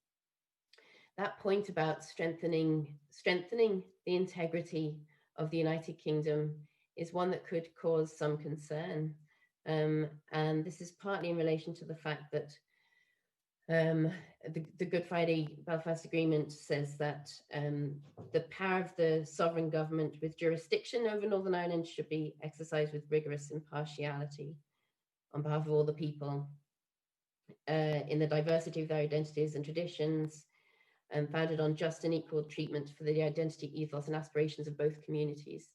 That point about strengthening the integrity of the United Kingdom is one that could cause some concern. And this is partly in relation to the fact that the Good Friday Belfast Agreement says that the power of the sovereign government with jurisdiction over Northern Ireland should be exercised with rigorous impartiality on behalf of all the people in the diversity of their identities and traditions, and founded on just and equal treatment for the identity, ethos, and aspirations of both communities.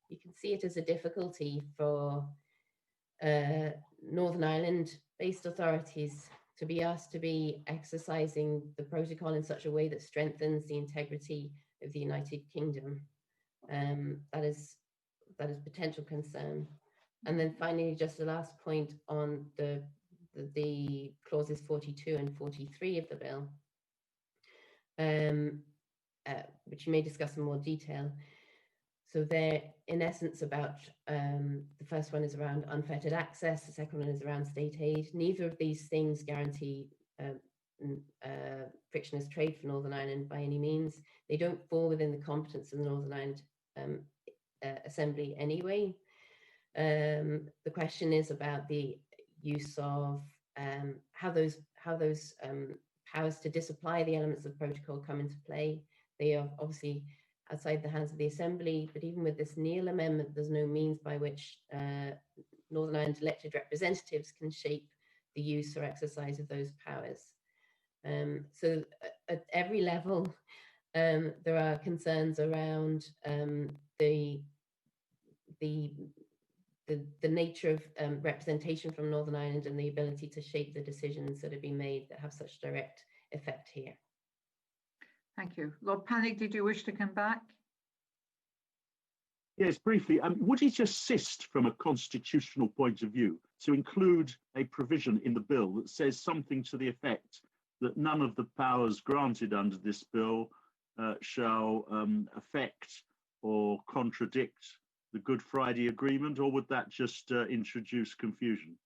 You can see it as a difficulty for Northern Ireland-based authorities to be asked to be exercising the protocol in such a way that strengthens the integrity of the United Kingdom. That is potential concern. And then finally, just the last point on the clauses 42 and 43 of the bill, which you may discuss in more detail. So they're in essence about, the first one is around unfettered access, the second one is around state aid. Neither of these things guarantee frictionless trade for Northern Ireland by any means. They don't fall within the competence of the Northern Ireland Assembly anyway. The question is about the use of how those powers to disapply the elements of the protocol come into play. They are obviously outside the hands of the Assembly, but even with this Neil Amendment, there's no means by which Northern Ireland elected representatives can shape the use or exercise of those powers. So at every level, there are concerns around the nature of representation from Northern Ireland and the ability to shape the decisions that have been made that have such direct effect here. Thank you. Lord Pannick, did you wish to come back? Yes, briefly. Would it assist from a constitutional point of view to include a provision in the bill that says something to the effect that none of the powers granted under this bill shall affect or contradict the Good Friday Agreement, or would that just introduce confusion?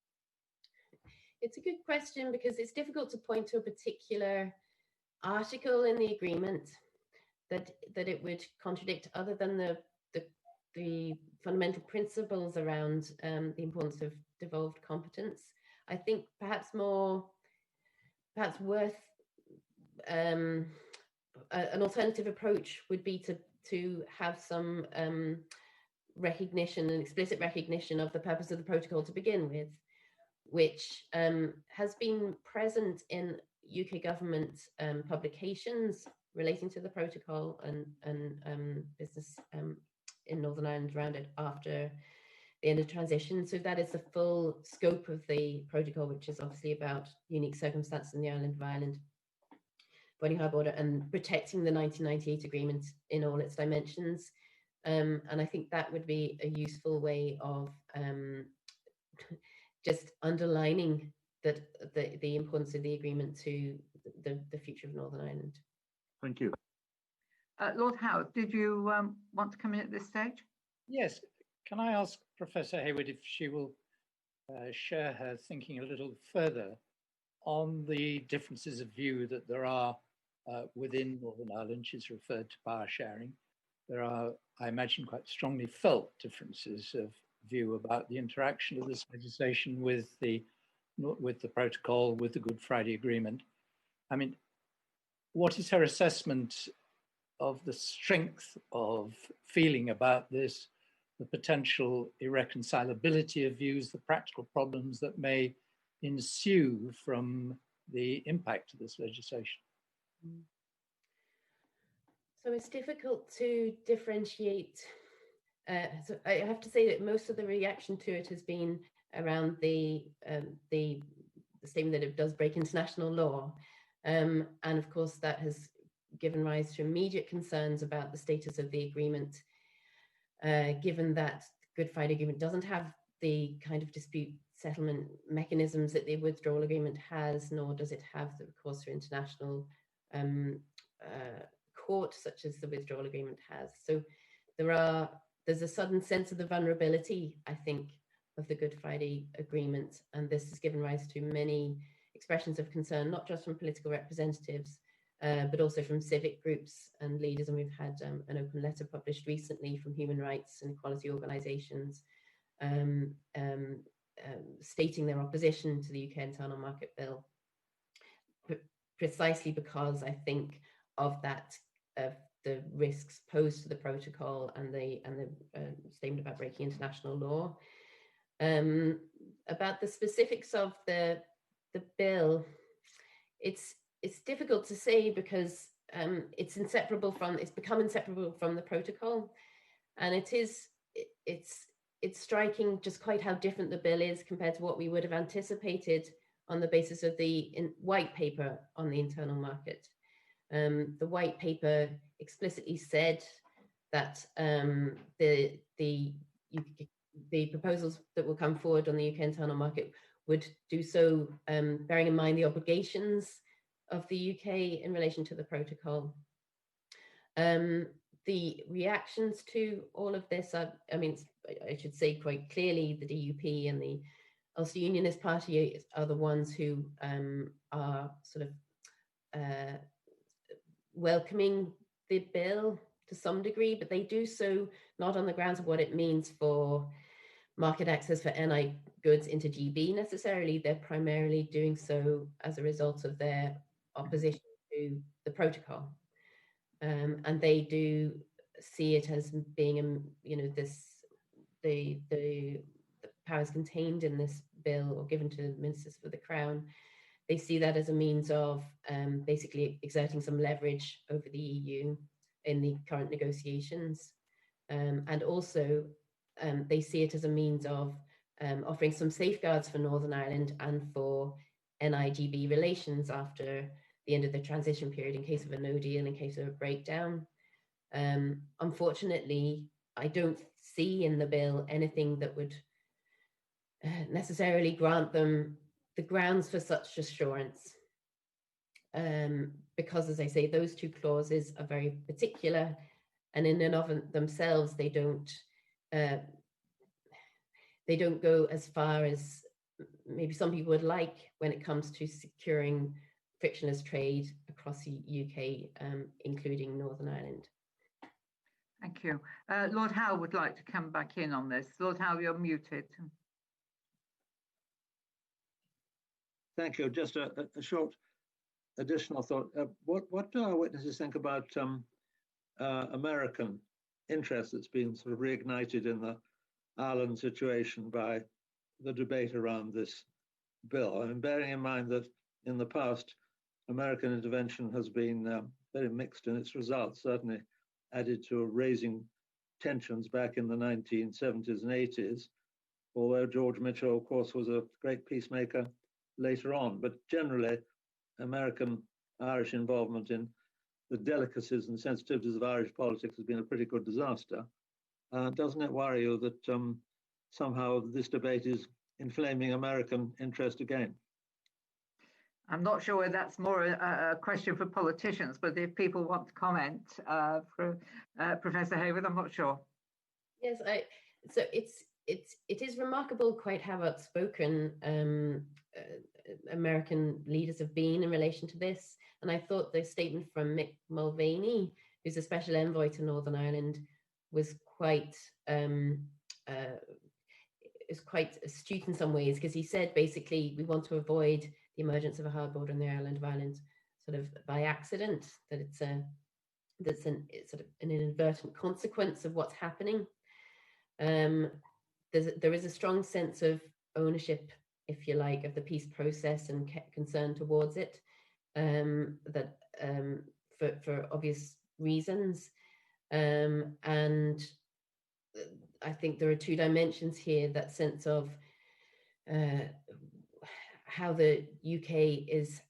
It's a good question, because it's difficult to point to a particular article in the agreement that it would contradict, other than the the fundamental principles around the importance of devolved competence. I think perhaps worth an alternative approach would be to have some recognition, an explicit recognition of the purpose of the protocol to begin with, which has been present in UK government publications relating to the protocol and business in Northern Ireland around it after the end of transition. So that is the full scope of the protocol, which is obviously about unique circumstances in the island of Ireland, avoiding high border and protecting the 1998 agreement in all its dimensions. And I think that would be a useful way of just underlining that the importance of the agreement to the future of Northern Ireland. Thank you. Lord Howard, did you want to come in at this stage? Yes. Can I ask Professor Hayward if she will share her thinking a little further on the differences of view that there are within Northern Ireland? She's referred to power sharing. There are, I imagine, quite strongly felt differences of view about the interaction of this legislation with the protocol, with the Good Friday Agreement. I mean, what is her assessment of the strength of feeling about this, the potential irreconcilability of views, the practical problems that may ensue from the impact of this legislation? So it's difficult to differentiate. So I have to say that most of the reaction to it has been around the statement that it does break international law. And of course, that has given rise to immediate concerns about the status of the agreement, given that Good Friday Agreement doesn't have the kind of dispute settlement mechanisms that the withdrawal agreement has, nor does it have the recourse to international court, such as the withdrawal agreement has. So there's a sudden sense of the vulnerability, I think, of the Good Friday Agreement, and this has given rise to many expressions of concern, not just from political representatives, but also from civic groups and leaders. And we've had an open letter published recently from human rights and equality organisations stating their opposition to the UK Internal Market Bill, precisely because I think of the risks posed to the protocol and the statement about breaking international law. About the specifics of the bill, it's difficult to say because it's become inseparable from the protocol, and it's striking just quite how different the bill is compared to what we would have anticipated on the basis of the white paper on the internal market. The white paper explicitly said that the proposals that will come forward on the UK internal market would do so bearing in mind the obligations of the UK in relation to the protocol. The reactions to all of this are, I should say quite clearly, the DUP and the Ulster Unionist Party are the ones who are sort of welcoming the bill to some degree, but they do so not on the grounds of what it means for market access for NI goods into GB necessarily. They're primarily doing so as a result of their opposition to the protocol. And they do see it as being, the powers contained in this bill or given to ministers for the Crown. They see that as a means of basically exerting some leverage over the EU in the current negotiations. And also they see it as a means of offering some safeguards for Northern Ireland and for NI-GB relations after the end of the transition period in case of a no deal, in case of a breakdown. Unfortunately, I don't see in the bill anything that would necessarily grant them the grounds for such assurance. Because, as I say, those two clauses are very particular, and in and of themselves, they don't go as far as maybe some people would like when it comes to securing frictionless trade across the UK, including Northern Ireland. Thank you. Lord Howe would like to come back in on this. Lord Howe, you're muted. Thank you. Just a short additional thought. What do our witnesses think about American interest that's been sort of reignited in the Ireland situation by the debate around this bill? I mean, bearing in mind that in the past, American intervention has been very mixed in its results, certainly added to raising tensions back in the 1970s and 80s, although George Mitchell, of course, was a great peacemaker later on. But generally, American-Irish involvement in the delicacies and sensitivities of Irish politics has been a pretty good disaster. Doesn't it worry you that somehow this debate is inflaming American interest again? I'm not sure whether that's more a question for politicians, but if people want to comment, for Professor Hayward, I'm not sure. Yes, so it is remarkable quite how outspoken American leaders have been in relation to this. And I thought the statement from Mick Mulvaney, who's a special envoy to Northern Ireland, was quite astute in some ways, because he said basically we want to avoid the emergence of a hard border in the Ireland of Ireland sort of by accident, that it's sort of an inadvertent consequence of what's happening. There is a strong sense of ownership, if you like, of the peace process and concern towards it, that for obvious reasons. And I think there are two dimensions here, that sense of how the UK is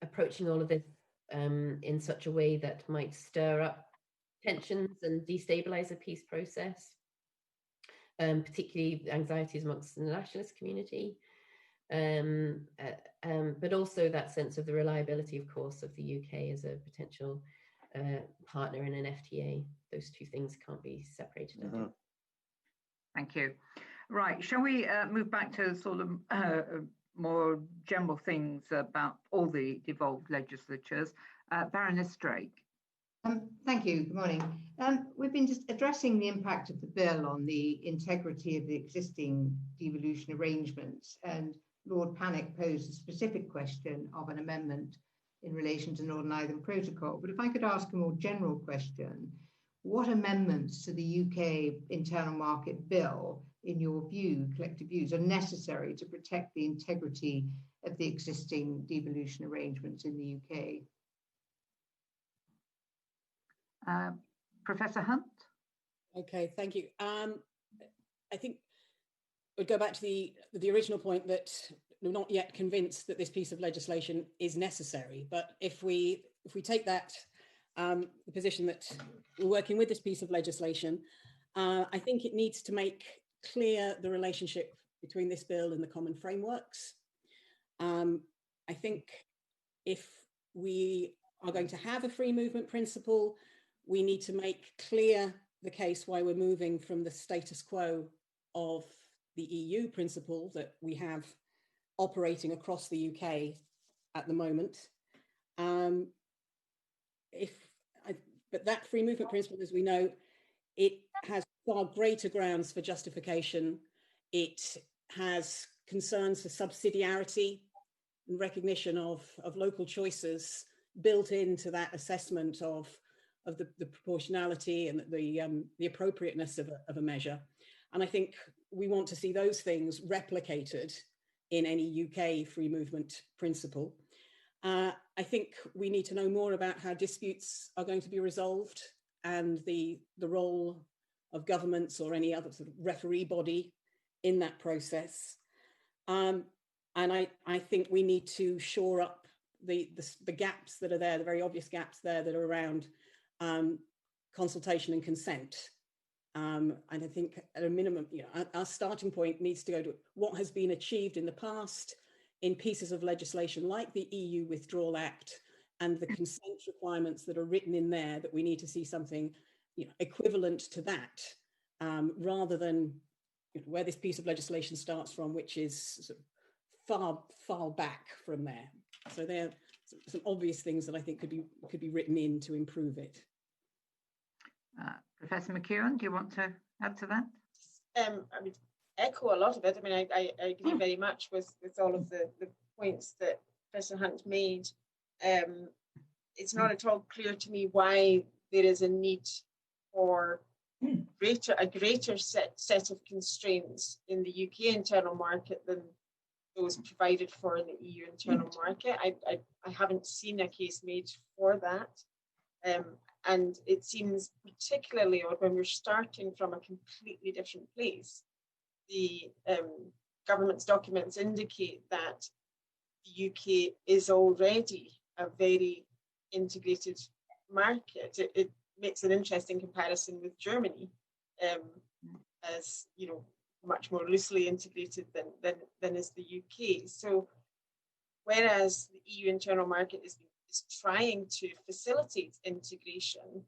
approaching all of this in such a way that might stir up tensions and destabilize the peace process, particularly anxieties amongst the nationalist community, but also that sense of the reliability, of course, of the UK as a potential partner in an FTA. Those two things can't be separated. Thank you. Right, shall we move back to sort of more general things about all the devolved legislatures? Baroness Drake. Thank you. Good morning. We've been just addressing the impact of the bill on the integrity of the existing devolution arrangements, and Lord Pannick posed a specific question of an amendment in relation to Northern Ireland Protocol. But if I could ask a more general question, what amendments to the UK Internal Market Bill, in your view, collective views, are necessary to protect the integrity of the existing devolution arrangements in the UK? Professor Hunt? Okay, thank you. I think we'd go back to the original point that we're not yet convinced that this piece of legislation is necessary. But if we take that the position that we're working with this piece of legislation, I think it needs to make clear the relationship between this bill and the common frameworks. I think if we are going to have a free movement principle, we need to make clear the case why we're moving from the status quo of the EU principle that we have operating across the UK at the moment. But that free movement principle, as we know, it has far greater grounds for justification. It has concerns for subsidiarity and recognition of local choices built into that assessment of the proportionality and the appropriateness of a measure. And I think we want to see those things replicated in any UK free movement principle. I think we need to know more about how disputes are going to be resolved and the role of governments or any other sort of referee body in that process. And I think we need to shore up the gaps that are there, the very obvious gaps there that are around consultation and consent. And I think at a minimum, our starting point needs to go to what has been achieved in the past in pieces of legislation like the EU Withdrawal Act and the consent requirements that are written in there, that we need to see something equivalent to that, rather than where this piece of legislation starts from, which is sort of far back from there. So there are some obvious things that I think could be written in to improve it. Professor McEwen, do you want to add to that? I would echo a lot of it. I mean, I agree very much with all of the points that Professor Hunt made. It's not at all clear to me why there is a need for a greater set of constraints in the UK internal market than those provided for in the EU internal market. I haven't seen a case made for that. And it seems particularly odd when we're starting from a completely different place. The government's documents indicate that the UK is already a very integrated market. It makes an interesting comparison with Germany, as you know, much more loosely integrated than is the UK. So, whereas the EU internal market is trying to facilitate integration,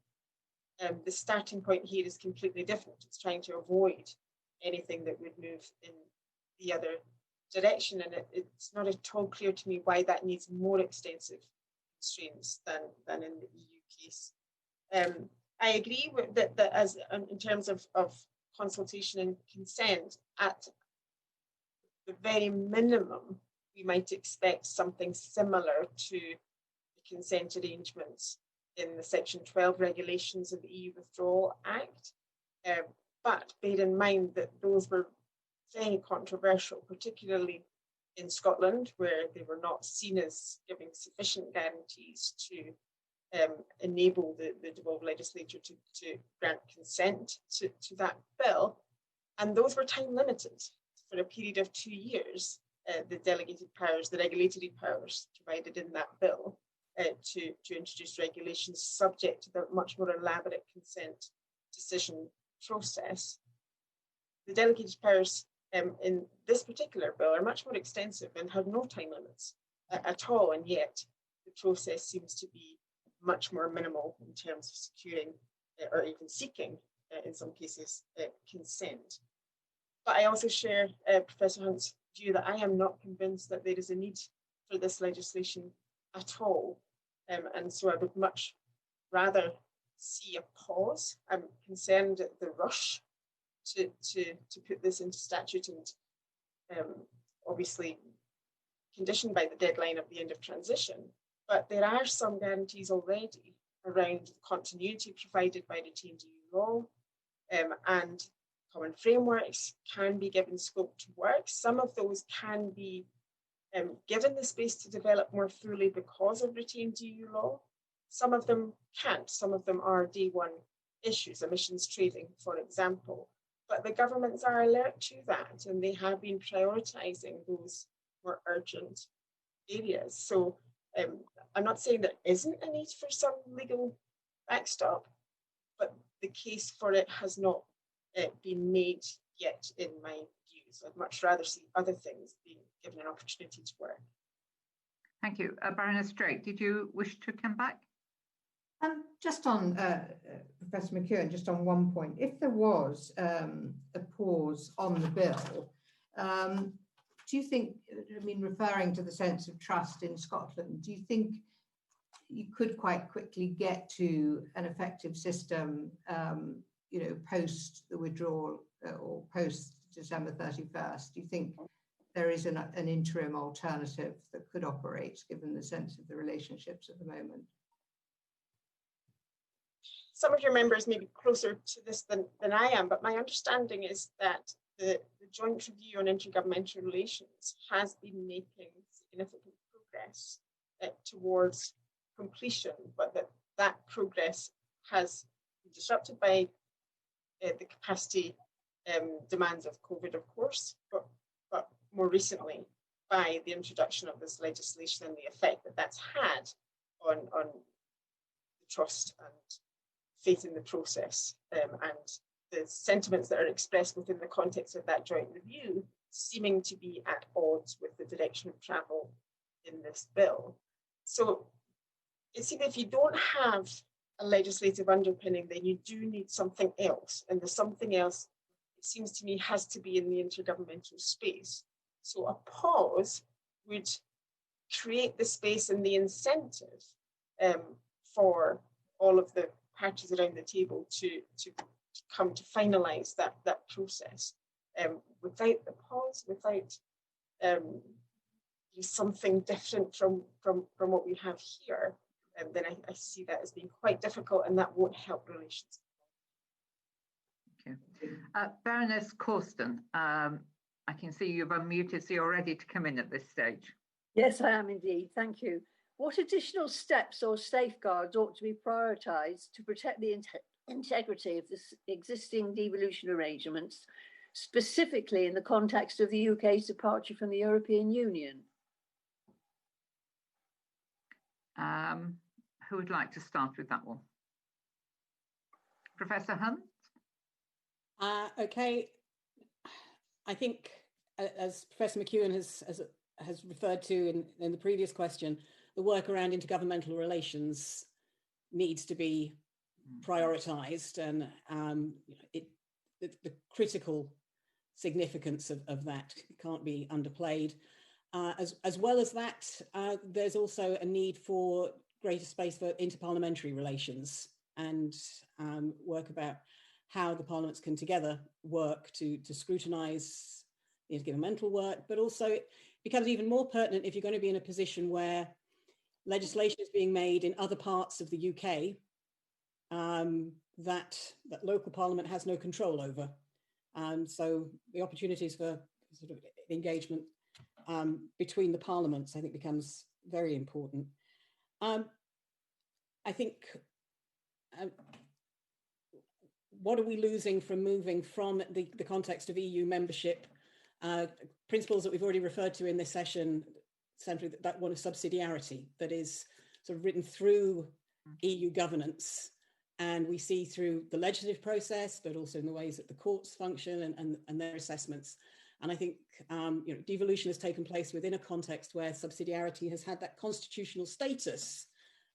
the starting point here is completely different. It's trying to avoid anything that would move in the other direction, and it's not at all clear to me why that needs more extensive constraints than in the EU case. I agree with that as in terms of consultation and consent, at the very minimum, we might expect something similar to the consent arrangements in the Section 12 regulations of the EU Withdrawal Act. But bear in mind that those were very controversial, particularly in Scotland, where they were not seen as giving sufficient guarantees to enable the devolved legislature to grant consent to that bill. And those were time limited for a period of 2 years, the delegated powers, the regulatory powers provided in that bill to introduce regulations subject to the much more elaborate consent decision process. The delegated powers in this particular bill are much more extensive and have no time limits at all, and yet the process seems to be much more minimal in terms of securing or even seeking, in some cases, consent. But I also share Professor Hunt's view that I am not convinced that there is a need for this legislation at all. And so I would much rather see a pause. I'm concerned at the rush to put this into statute, and obviously conditioned by the deadline of the end of transition. But there are some guarantees already around continuity provided by retained EU law, and common frameworks can be given scope to work. Some of those can be given the space to develop more fully because of retained EU law. Some of them can't. Some of them are day one issues, emissions trading, for example. But the governments are alert to that, and they have been prioritising those more urgent areas. So I'm not saying there isn't a need for some legal backstop, but the case for it has not been made yet, in my views. I'd much rather see other things being given an opportunity to work. Thank you. Baroness Drake, did you wish to come back? Just on Professor McEwen, just on one point, if there was a pause on the bill, do you think, I mean, referring to the sense of trust in Scotland, do you think you could quite quickly get to an effective system, post the withdrawal or post December 31st? Do you think there is an interim alternative that could operate, given the sense of the relationships at the moment? Some of your members may be closer to this than I am, but my understanding is that the Joint Review on Intergovernmental Relations has been making significant progress towards completion, but that progress has been disrupted by the capacity demands of COVID, of course, but more recently by the introduction of this legislation and the effect that that's had on the trust and faith in the process, and the sentiments that are expressed within the context of that joint review seeming to be at odds with the direction of travel in this bill. So it seems if you don't have a legislative underpinning, then you do need something else. And the something else, it seems to me, has to be in the intergovernmental space. So a pause would create the space and the incentive for all of the parties around the table to come to finalise that process. Without the pause, without something different from what we have here, then I see that as being quite difficult, and that won't help relations. Okay. Baroness Corsten, I can see you've unmuted, so you're ready to come in at this stage. Yes, I am indeed. Thank you. What additional steps or safeguards ought to be prioritised to protect the integrity of the existing devolution arrangements, specifically in the context of the UK's departure from the European Union? Who would like to start with that one? Professor Hunt? Okay. I think, as Professor McEwen has referred to in the previous question, the work around intergovernmental relations needs to be prioritised, and the critical significance of that can't be underplayed. As well as that, there's also a need for greater space for interparliamentary relations and work about how the parliaments can together work to scrutinise the intergovernmental work, but also it becomes even more pertinent if you're going to be in a position where legislation is being made in other parts of the UK that local parliament has no control over. So the opportunities for sort of engagement between the parliaments, I think, becomes very important. I think what are we losing from moving from the context of EU membership? Principles that we've already referred to in this session, centrally that one of subsidiarity, that is sort of written through EU governance, and we see through the legislative process, but also in the ways that the courts function and their assessments. And I think devolution has taken place within a context where subsidiarity has had that constitutional status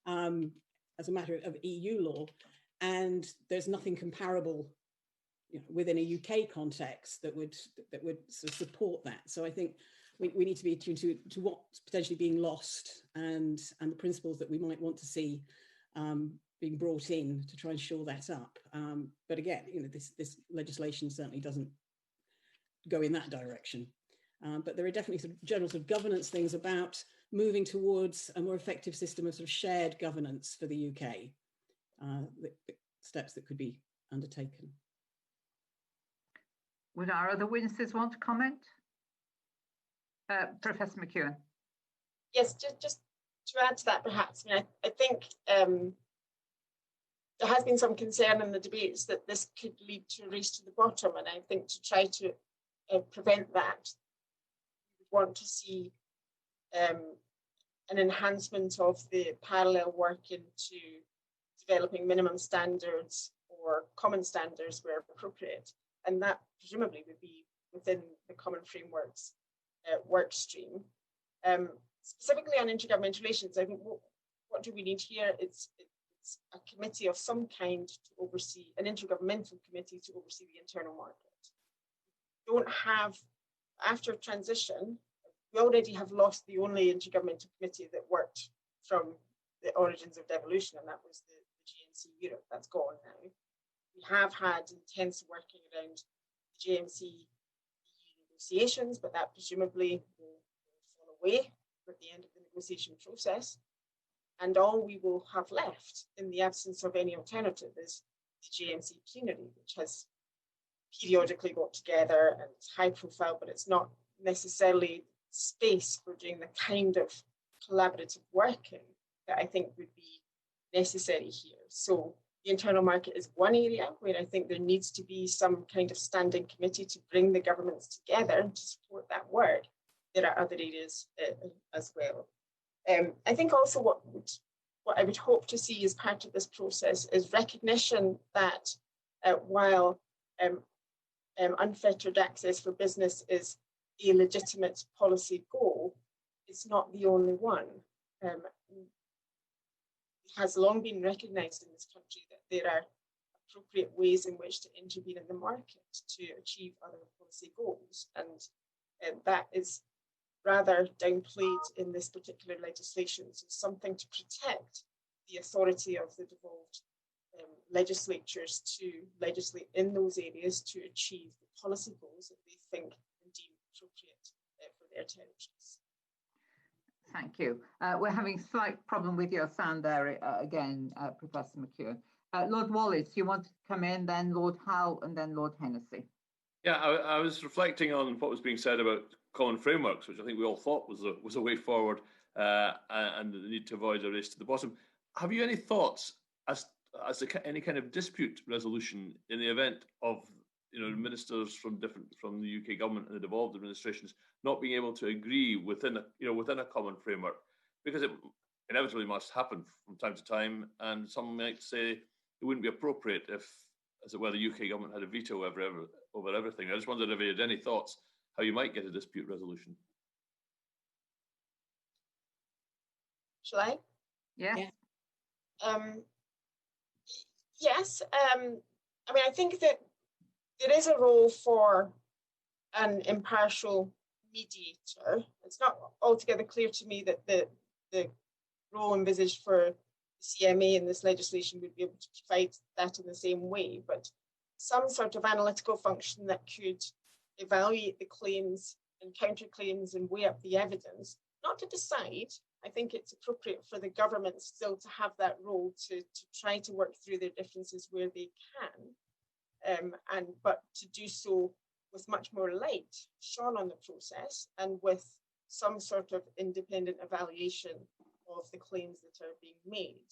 as a matter of EU law, and there's nothing comparable within a UK context that would sort of support that. So I think we need to be attuned to what's potentially being lost and the principles that we might want to see being brought in to try and shore that up. But again, this legislation certainly doesn't go in that direction. But there are definitely sort of general sort of governance things about moving towards a more effective system of sort of shared governance for the UK, the steps that could be undertaken. Would our other witnesses want to comment? Professor McEwen. Yes, just to add to that, perhaps, I think there has been some concern in the debates that this could lead to a race to the bottom, and I think to try to prevent that, we want to see an enhancement of the parallel work into developing minimum standards or common standards where appropriate, and that presumably would be within the common frameworks work stream. Specifically on intergovernmental relations, I think what do we need here? It's a committee of some kind to oversee, an intergovernmental committee to oversee the internal market. We don't have, after transition, we already have lost the only intergovernmental committee that worked from the origins of devolution, and that was the GNC Europe. That's gone now. We have had intense working around the JMC EU negotiations, but that presumably will fall away at the end of the negotiation process. And all we will have left in the absence of any alternative is the JMC plenary, which has periodically got together and it's high profile, but it's not necessarily space for doing the kind of collaborative working that I think would be necessary here. So the internal market is one area where I think there needs to be some kind of standing committee to bring the governments together and to support that work. There are other areas as well. I think also what I would hope to see as part of this process is recognition that while unfettered access for business is a legitimate policy goal, it's not the only one. It has long been recognised in this country that there are appropriate ways in which to intervene in the market to achieve other policy goals, and that is rather downplayed in this particular legislation. So something to protect the authority of the devolved legislatures to legislate in those areas to achieve the policy goals that they think and deem appropriate for their territories. Thank you. We're having a slight problem with your sound there again, Professor McEwen. Lord Wallace, you want to come in, then Lord Howe, and then Lord Hennessy. Yeah, I was reflecting on what was being said about common frameworks, which I think we all thought was a way forward, and the need to avoid a race to the bottom. Have you any thoughts as to any kind of dispute resolution in the event of ministers from the UK government and the devolved administrations not being able to agree within a common framework, because it inevitably must happen from time to time, and some might say it wouldn't be appropriate if, as it were, the UK government had a veto over everything. I just wondered if you had any thoughts how you might get a dispute resolution. Shall I? Yeah. Yes. I mean, I think that there is a role for an impartial mediator. It's not altogether clear to me that the role envisaged for the CMA in this legislation would be able to provide that in the same way, but some sort of analytical function that could evaluate the claims and counterclaims and weigh up the evidence, not to decide. I think it's appropriate for the government still to have that role to try to work through their differences where they can, but to do so with much more light shone on the process and with some sort of independent evaluation of the claims that are being made.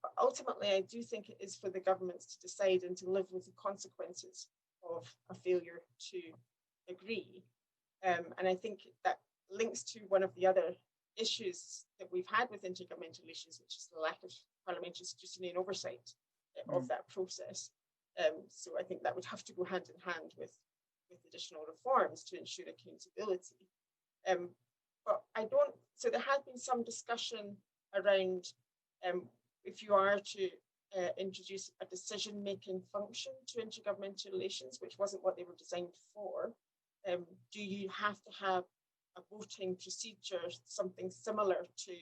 But ultimately, I do think it is for the governments to decide and to live with the consequences of a failure to agree. And I think that links to one of the other issues that we've had with intergovernmental relations, which is the lack of parliamentary scrutiny and oversight of that process. So I think that would have to go hand in hand with additional reforms to ensure accountability. But so there has been some discussion around if you are to introduce a decision-making function to intergovernmental relations, which wasn't what they were designed for, do you have to have a voting procedure, something similar to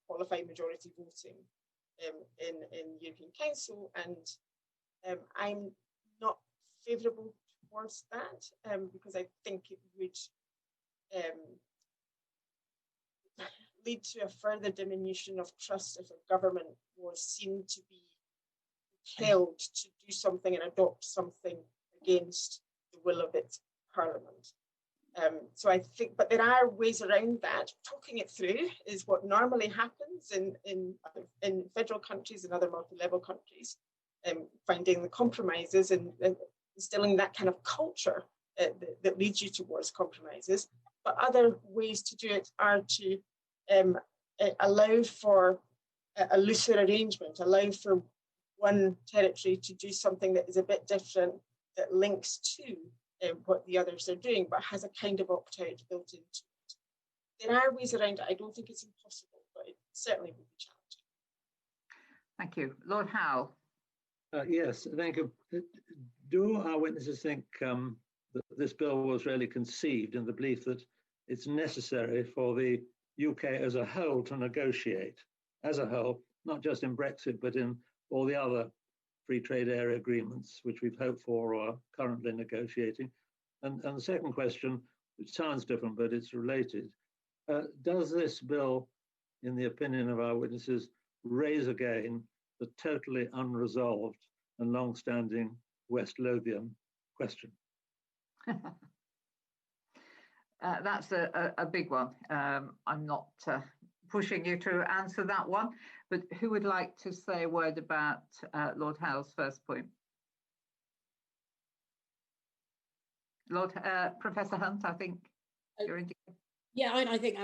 qualified majority voting in European Council? And I'm not favourable towards that because I think it would lead to a further diminution of trust if a government was seen to be compelled to do something and adopt something against the will of its parliament. So I think, but there are ways around that. Talking it through is what normally happens in federal countries and other multi-level countries, finding the compromises and instilling that kind of culture that leads you towards compromises. But other ways to do it are to allow for a looser arrangement, allow for one territory to do something that is a bit different, that links to what the others are doing, but has a kind of opt-out built into it. There are ways around it. I don't think it's impossible, but it certainly would be challenging. Thank you. Lord Howe. Yes, thank you. Do our witnesses think that this bill was really conceived in the belief that it's necessary for the UK as a whole to negotiate, as a whole, not just in Brexit, but in all the other free trade area agreements, which we've hoped for or are currently negotiating? And the second question, which sounds different, but it's related, does this bill, in the opinion of our witnesses, raise again the totally unresolved and long-standing West Lothian question? That's a big one. I'm not pushing you to answer that one, but who would like to say a word about Lord Howe's first point? Professor Hunt, I think you're indicating. Yeah, I think,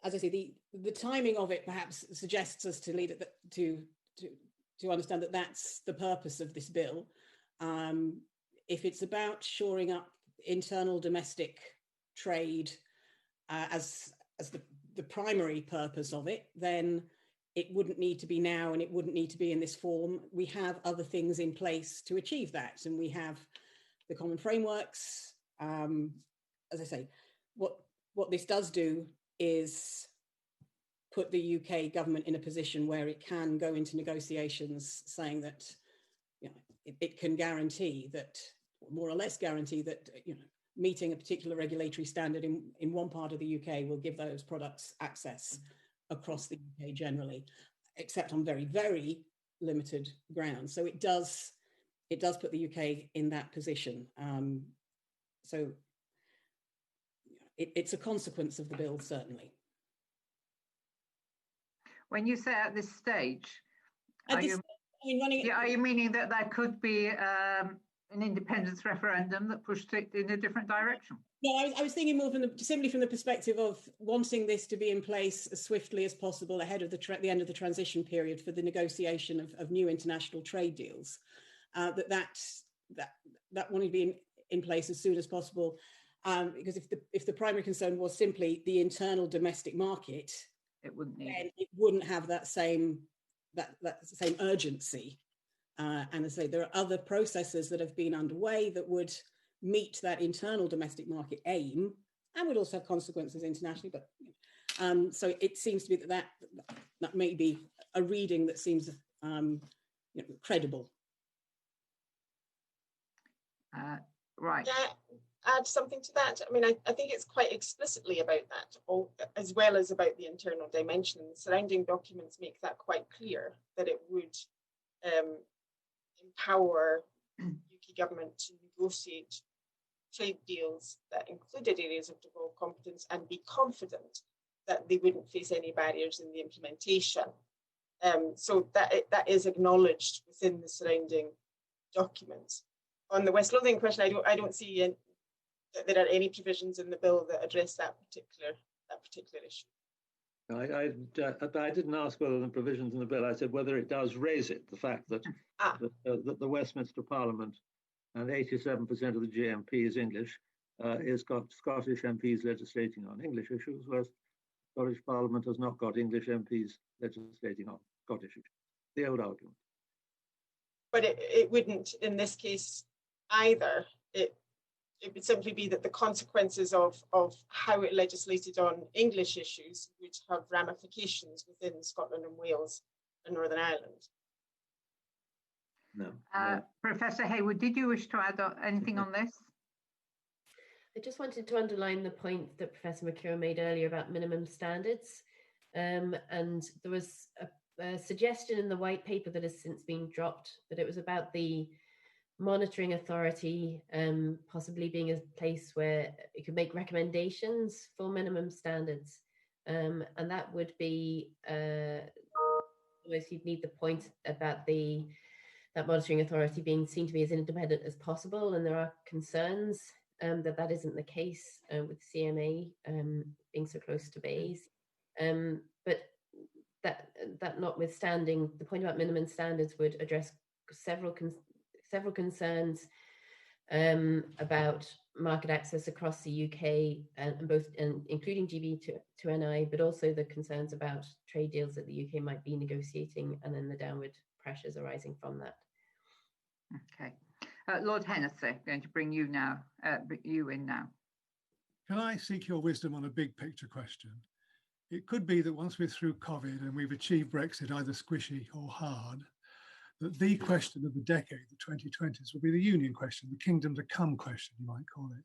as I say, the timing of it perhaps suggests us to lead it to understand that that's the purpose of this bill. If it's about shoring up internal domestic trade as the primary purpose of it, then it wouldn't need to be now and it wouldn't need to be in this form. We have other things in place to achieve that, and we have the common frameworks. As I say, what this does do is put the UK government in a position where it can go into negotiations saying that, you know, it can guarantee that, more or less guarantee that, you know, meeting a particular regulatory standard in one part of the UK will give those products access across the UK generally, except on very, very limited grounds. So it does put the UK in that position. So it's a consequence of the bill, certainly. When you say at this stage, are you meaning that there could be an independence referendum that pushed it in a different direction? No, I was thinking more simply from the perspective of wanting this to be in place as swiftly as possible ahead of the end of the transition period for the negotiation of new international trade deals. That wanted to be in place as soon as possible, because if the primary concern was simply the internal domestic market, it wouldn't have that same urgency. And as I say, there are other processes that have been underway that would meet that internal domestic market aim and would also have consequences internationally. But so it seems to be that may be a reading that seems credible. Right. Add something to that. I mean, I think it's quite explicitly about that, as well as about the internal dimension. The surrounding documents make that quite clear, that it would empower UK government to negotiate trade deals that included areas of devolved competence and be confident that they wouldn't face any barriers in the implementation. So that is acknowledged within the surrounding documents. On the West Lothian question, I don't see that there are any provisions in the bill that address that particular issue. I didn't ask whether the provisions in the bill. I said whether it does raise it, the fact that that the Westminster Parliament and 87% of the GMP is English, has got Scottish MPs legislating on English issues, whereas Scottish Parliament has not got English MPs legislating on Scottish issues. The old argument. But it wouldn't in this case either. It would simply be that the consequences of how it legislated on English issues would have ramifications within Scotland and Wales and Northern Ireland. No. Professor Hayward, did you wish to add anything on this? I just wanted to underline the point that Professor McEwen made earlier about minimum standards. And there was a suggestion in the white paper that has since been dropped, that it was about the monitoring authority possibly being a place where it could make recommendations for minimum standards. And that would be, you'd need the point about that monitoring authority being seen to be as independent as possible. And there are concerns that isn't the case with CMA being so close to BEIS. But that notwithstanding, the point about minimum standards would address several concerns about market access across the UK, including GB2NI, but also the concerns about trade deals that the UK might be negotiating, and then the downward pressures arising from that. Okay, Lord Hennessy, going to bring you in now. Can I seek your wisdom on a big picture question? It could be that once we're through COVID and we've achieved Brexit either squishy or hard, that the question of the decade, the 2020s, will be the union question, the kingdom to come question, you might call it.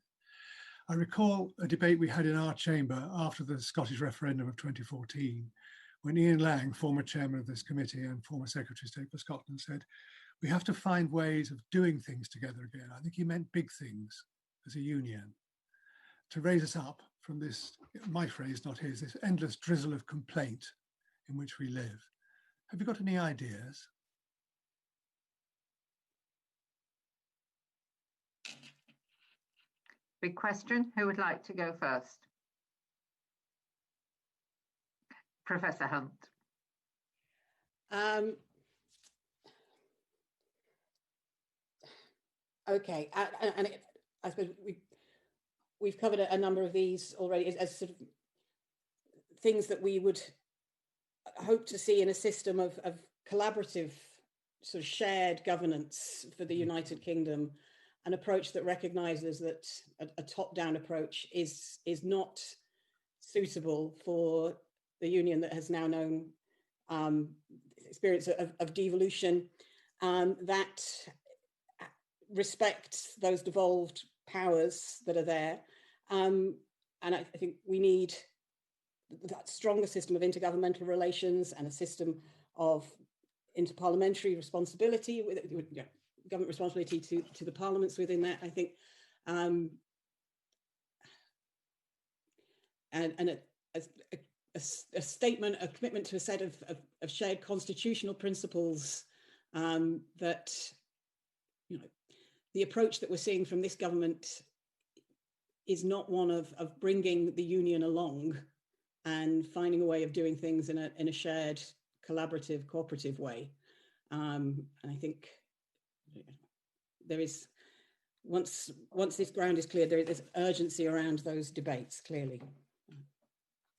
I recall a debate we had in our chamber after the Scottish referendum of 2014, when Ian Lang, former chairman of this committee and former Secretary of State for Scotland, said, we have to find ways of doing things together again. I think he meant big things as a union, to raise us up from this, my phrase, not his, this endless drizzle of complaint in which we live. Have you got any ideas? Big question. Who would like to go first? Professor Hunt. Okay, and I suppose we've covered a number of these already as sort of things that we would hope to see in a system of collaborative, sort of shared governance for the United Kingdom, an approach that recognises that a top-down approach is not suitable for the union that has now known experience of devolution, that respect those devolved powers that are there. And I think we need that stronger system of intergovernmental relations and a system of interparliamentary responsibility, with government responsibility to the parliaments within that, I think. And a statement, a commitment to a set of shared constitutional principles that, the approach that we're seeing from this government is not one of bringing the union along and finding a way of doing things in a shared, collaborative, cooperative way. And I think there is, once this ground is cleared, there is urgency around those debates, clearly.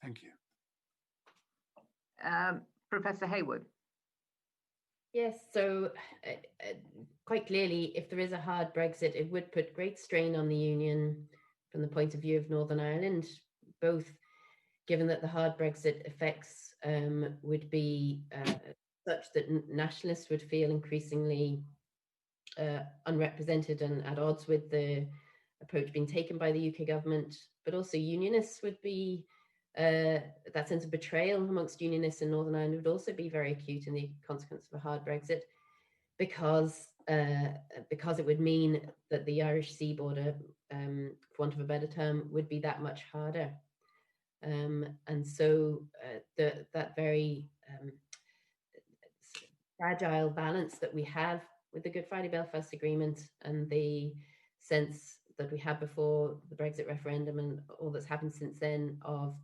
Thank you. Professor Hayward. Yes, so quite clearly, if there is a hard Brexit, it would put great strain on the union from the point of view of Northern Ireland, both given that the hard Brexit effects would be such that nationalists would feel increasingly unrepresented and at odds with the approach being taken by the UK government, but also unionists would be, that sense of betrayal amongst unionists in Northern Ireland would also be very acute in the consequence of a hard Brexit, because it would mean that the Irish sea border, for want of a better term, would be that much harder. And so that very fragile balance that we have with the Good Friday Belfast Agreement and the sense that we had before the Brexit referendum and all that's happened since then of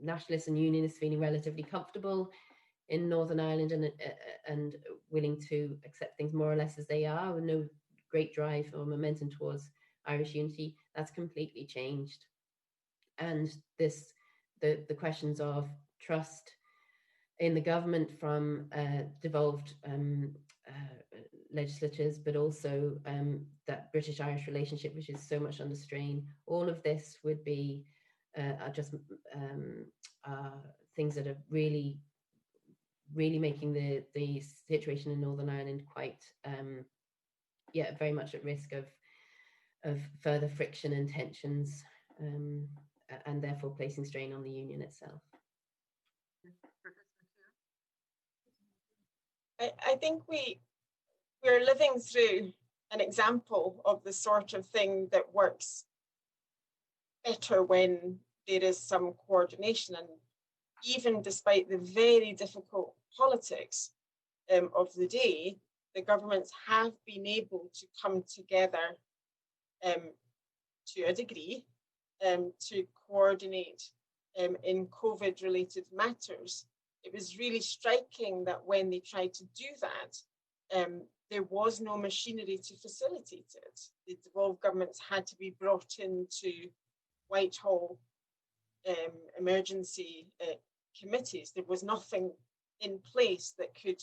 nationalists and unionists feeling relatively comfortable in Northern Ireland and willing to accept things more or less as they are, with no great drive or momentum towards Irish unity, that's completely changed. And the questions of trust in the government from devolved legislatures, but also that British-Irish relationship, which is so much under strain, all of this would be just things that are really making the situation in Northern Ireland quite, very much at risk of further friction and tensions, and therefore placing strain on the union itself. I think we're living through an example of the sort of thing that works better when there is some coordination, and even despite the very difficult politics of the day, the governments have been able to come together to a degree to coordinate in COVID-related matters. It was really striking that when they tried to do that, there was no machinery to facilitate it. The devolved governments had to be brought into Whitehall emergency committees. There was nothing in place that could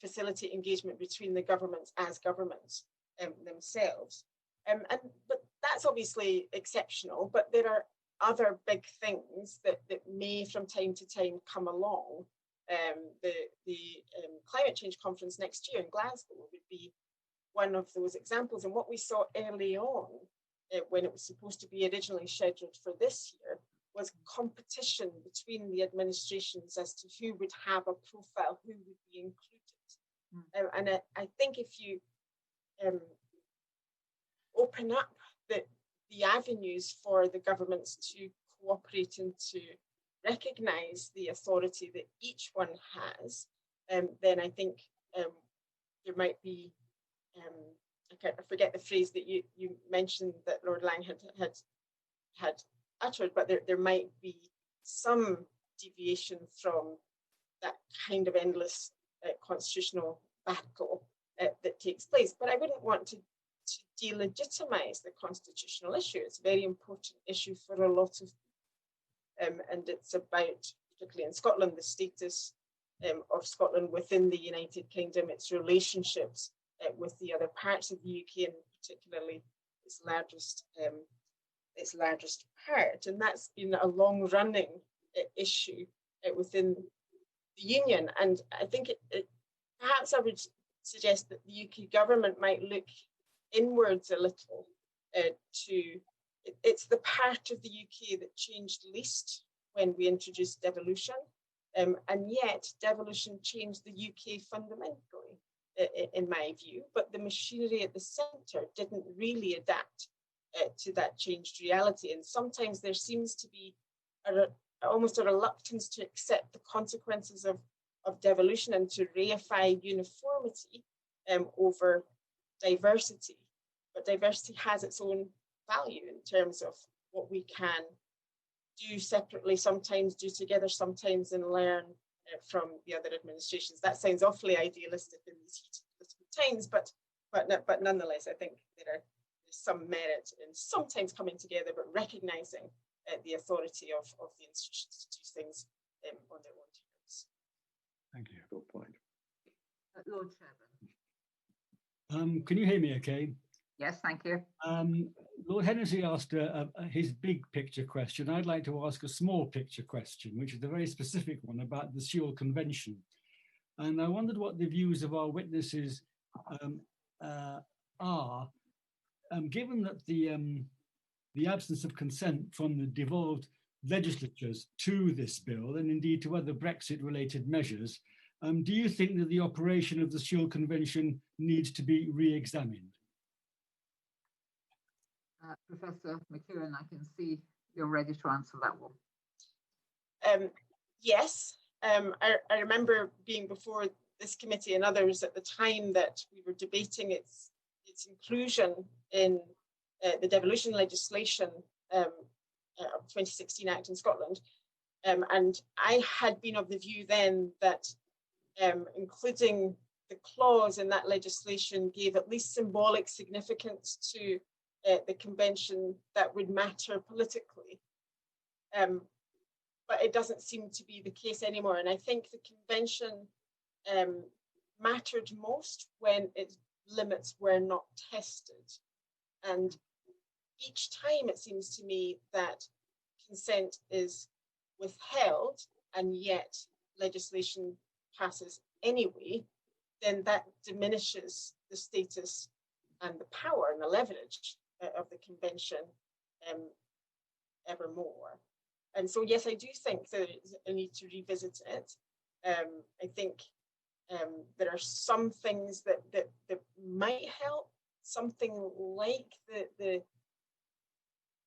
facilitate engagement between the governments as governments themselves. But that's obviously exceptional, but there are other big things that may from time to time come along. The climate change conference next year in Glasgow would be one of those examples. And what we saw early on, when it was supposed to be originally scheduled for this year, was competition between the administrations as to who would have a profile, who would be included. And I think if you open up the avenues for the governments to cooperate and to recognise the authority that each one has, then I think there might be, I forget the phrase that you mentioned that Lord Lang had uttered, but there might be some deviation from that kind of endless constitutional battle that takes place. But I wouldn't want to delegitimize the constitutional issue. It's a very important issue for a lot of people. And it's about, particularly in Scotland, the status of Scotland within the United Kingdom, its relationships with the other parts of the UK, and particularly its largest part. And that's been a long-running issue within the union. And I think perhaps I would suggest that the UK government might look inwards a little it's the part of the UK that changed least when we introduced devolution. And yet devolution changed the UK fundamentally, in my view, but the machinery at the centre didn't really adapt to that changed reality. And sometimes there seems to be almost a reluctance to accept the consequences of devolution and to reify uniformity over diversity. But diversity has its own value in terms of what we can do separately, sometimes do together, sometimes and learn from the other administrations. That sounds awfully idealistic in these heated political times, but nonetheless, I think there's some merit in sometimes coming together, but recognising the authority of the institutions to do things on their own terms. Thank you. Good point. Lord Chairman. Can you hear me okay? Yes, thank you. Lord Hennessy asked his big picture question. I'd like to ask a small picture question, which is a very specific one about the Seoul Convention. And I wondered what the views of our witnesses are, given that the absence of consent from the devolved legislatures to this bill, and indeed to other Brexit-related measures, do you think that the operation of the Seoul Convention needs to be re-examined? Professor McEwen, I can see you're ready to answer that one. Yes, I remember being before this committee and others at the time that we were debating its inclusion in the devolution legislation of 2016 Act in Scotland. And I had been of the view then that including the clause in that legislation gave at least symbolic significance to the convention that would matter politically. But it doesn't seem to be the case anymore. And I think the convention mattered most when its limits were not tested. And each time it seems to me that consent is withheld and yet legislation passes anyway, then that diminishes the status and the power and the leverage of the convention ever more. And so, yes, I do think there is a need to revisit it. I think there are some things that might help, something like the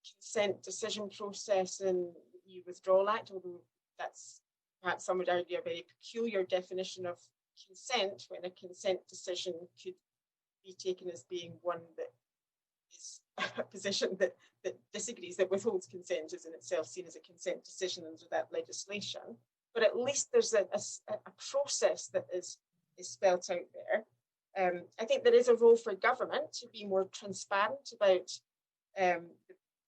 consent decision process in the EU Withdrawal Act, although that's perhaps some would argue a very peculiar definition of consent, when a consent decision could be taken as being one that is a position that disagrees, that withholds consent is in itself seen as a consent decision under that legislation. But at least there's a process that is spelt out there. I think there is a role for government to be more transparent about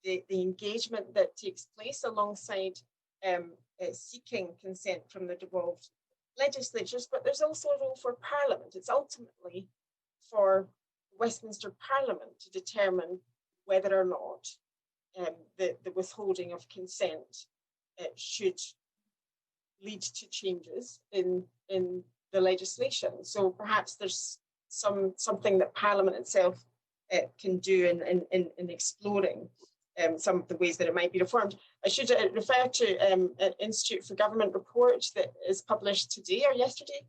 the engagement that takes place alongside seeking consent from the devolved legislatures, but there's also a role for Parliament. It's ultimately for Westminster Parliament to determine whether or not the withholding of consent should lead to changes in the legislation. So perhaps there's something that Parliament itself can do in exploring some of the ways that it might be reformed. I should refer to an Institute for Government report that is published today or yesterday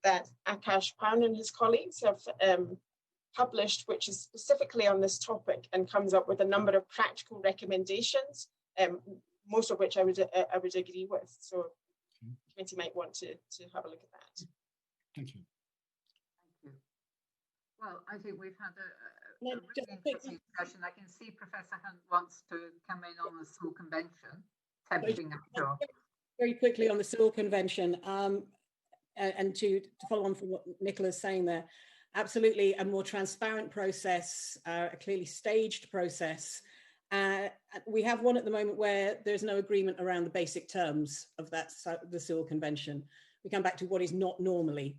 that Akash Pound and his colleagues have published, which is specifically on this topic and comes up with a number of practical recommendations, most of which I would agree with. So the committee might want to have a look at that. Thank you. Thank you. Well, I think we've had a really interesting discussion. I can see Professor Hunt wants to come in on the Seoul Convention. Tempting, I'm sure. Very quickly on the Seoul Convention, and to follow on from what Nicola's saying there, absolutely a more transparent process, a clearly staged process. We have one at the moment where there's no agreement around the basic terms of the Seoul Convention. We come back to what is not normally.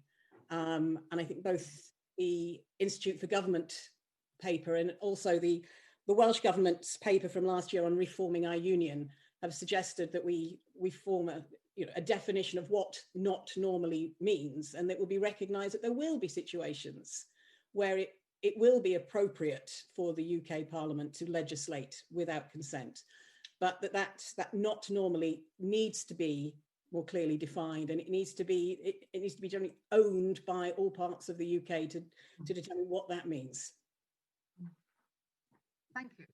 And I think both the Institute for Government paper and also the Welsh Government's paper from last year on reforming our union have suggested that we form a definition of what not normally means, and that will be recognised that there will be situations where it will be appropriate for the UK Parliament to legislate without consent, but that not normally needs to be more clearly defined, and it needs to be generally owned by all parts of the UK to determine what that means. Thank you.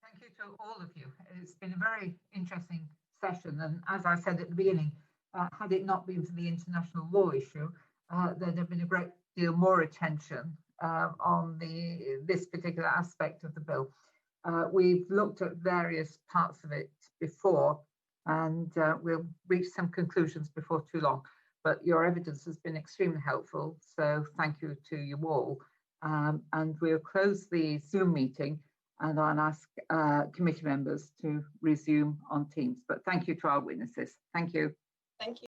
Thank you to all of you. It's been a very interesting session, and as I said at the beginning, had it not been for the international law issue, there'd have been a great deal more attention on this particular aspect of the bill. We've looked at various parts of it before, and we'll reach some conclusions before too long. But your evidence has been extremely helpful, so thank you to you all. And we'll close the Zoom meeting, and I'll ask committee members to resume on Teams. But thank you to our witnesses. Thank you. Thank you.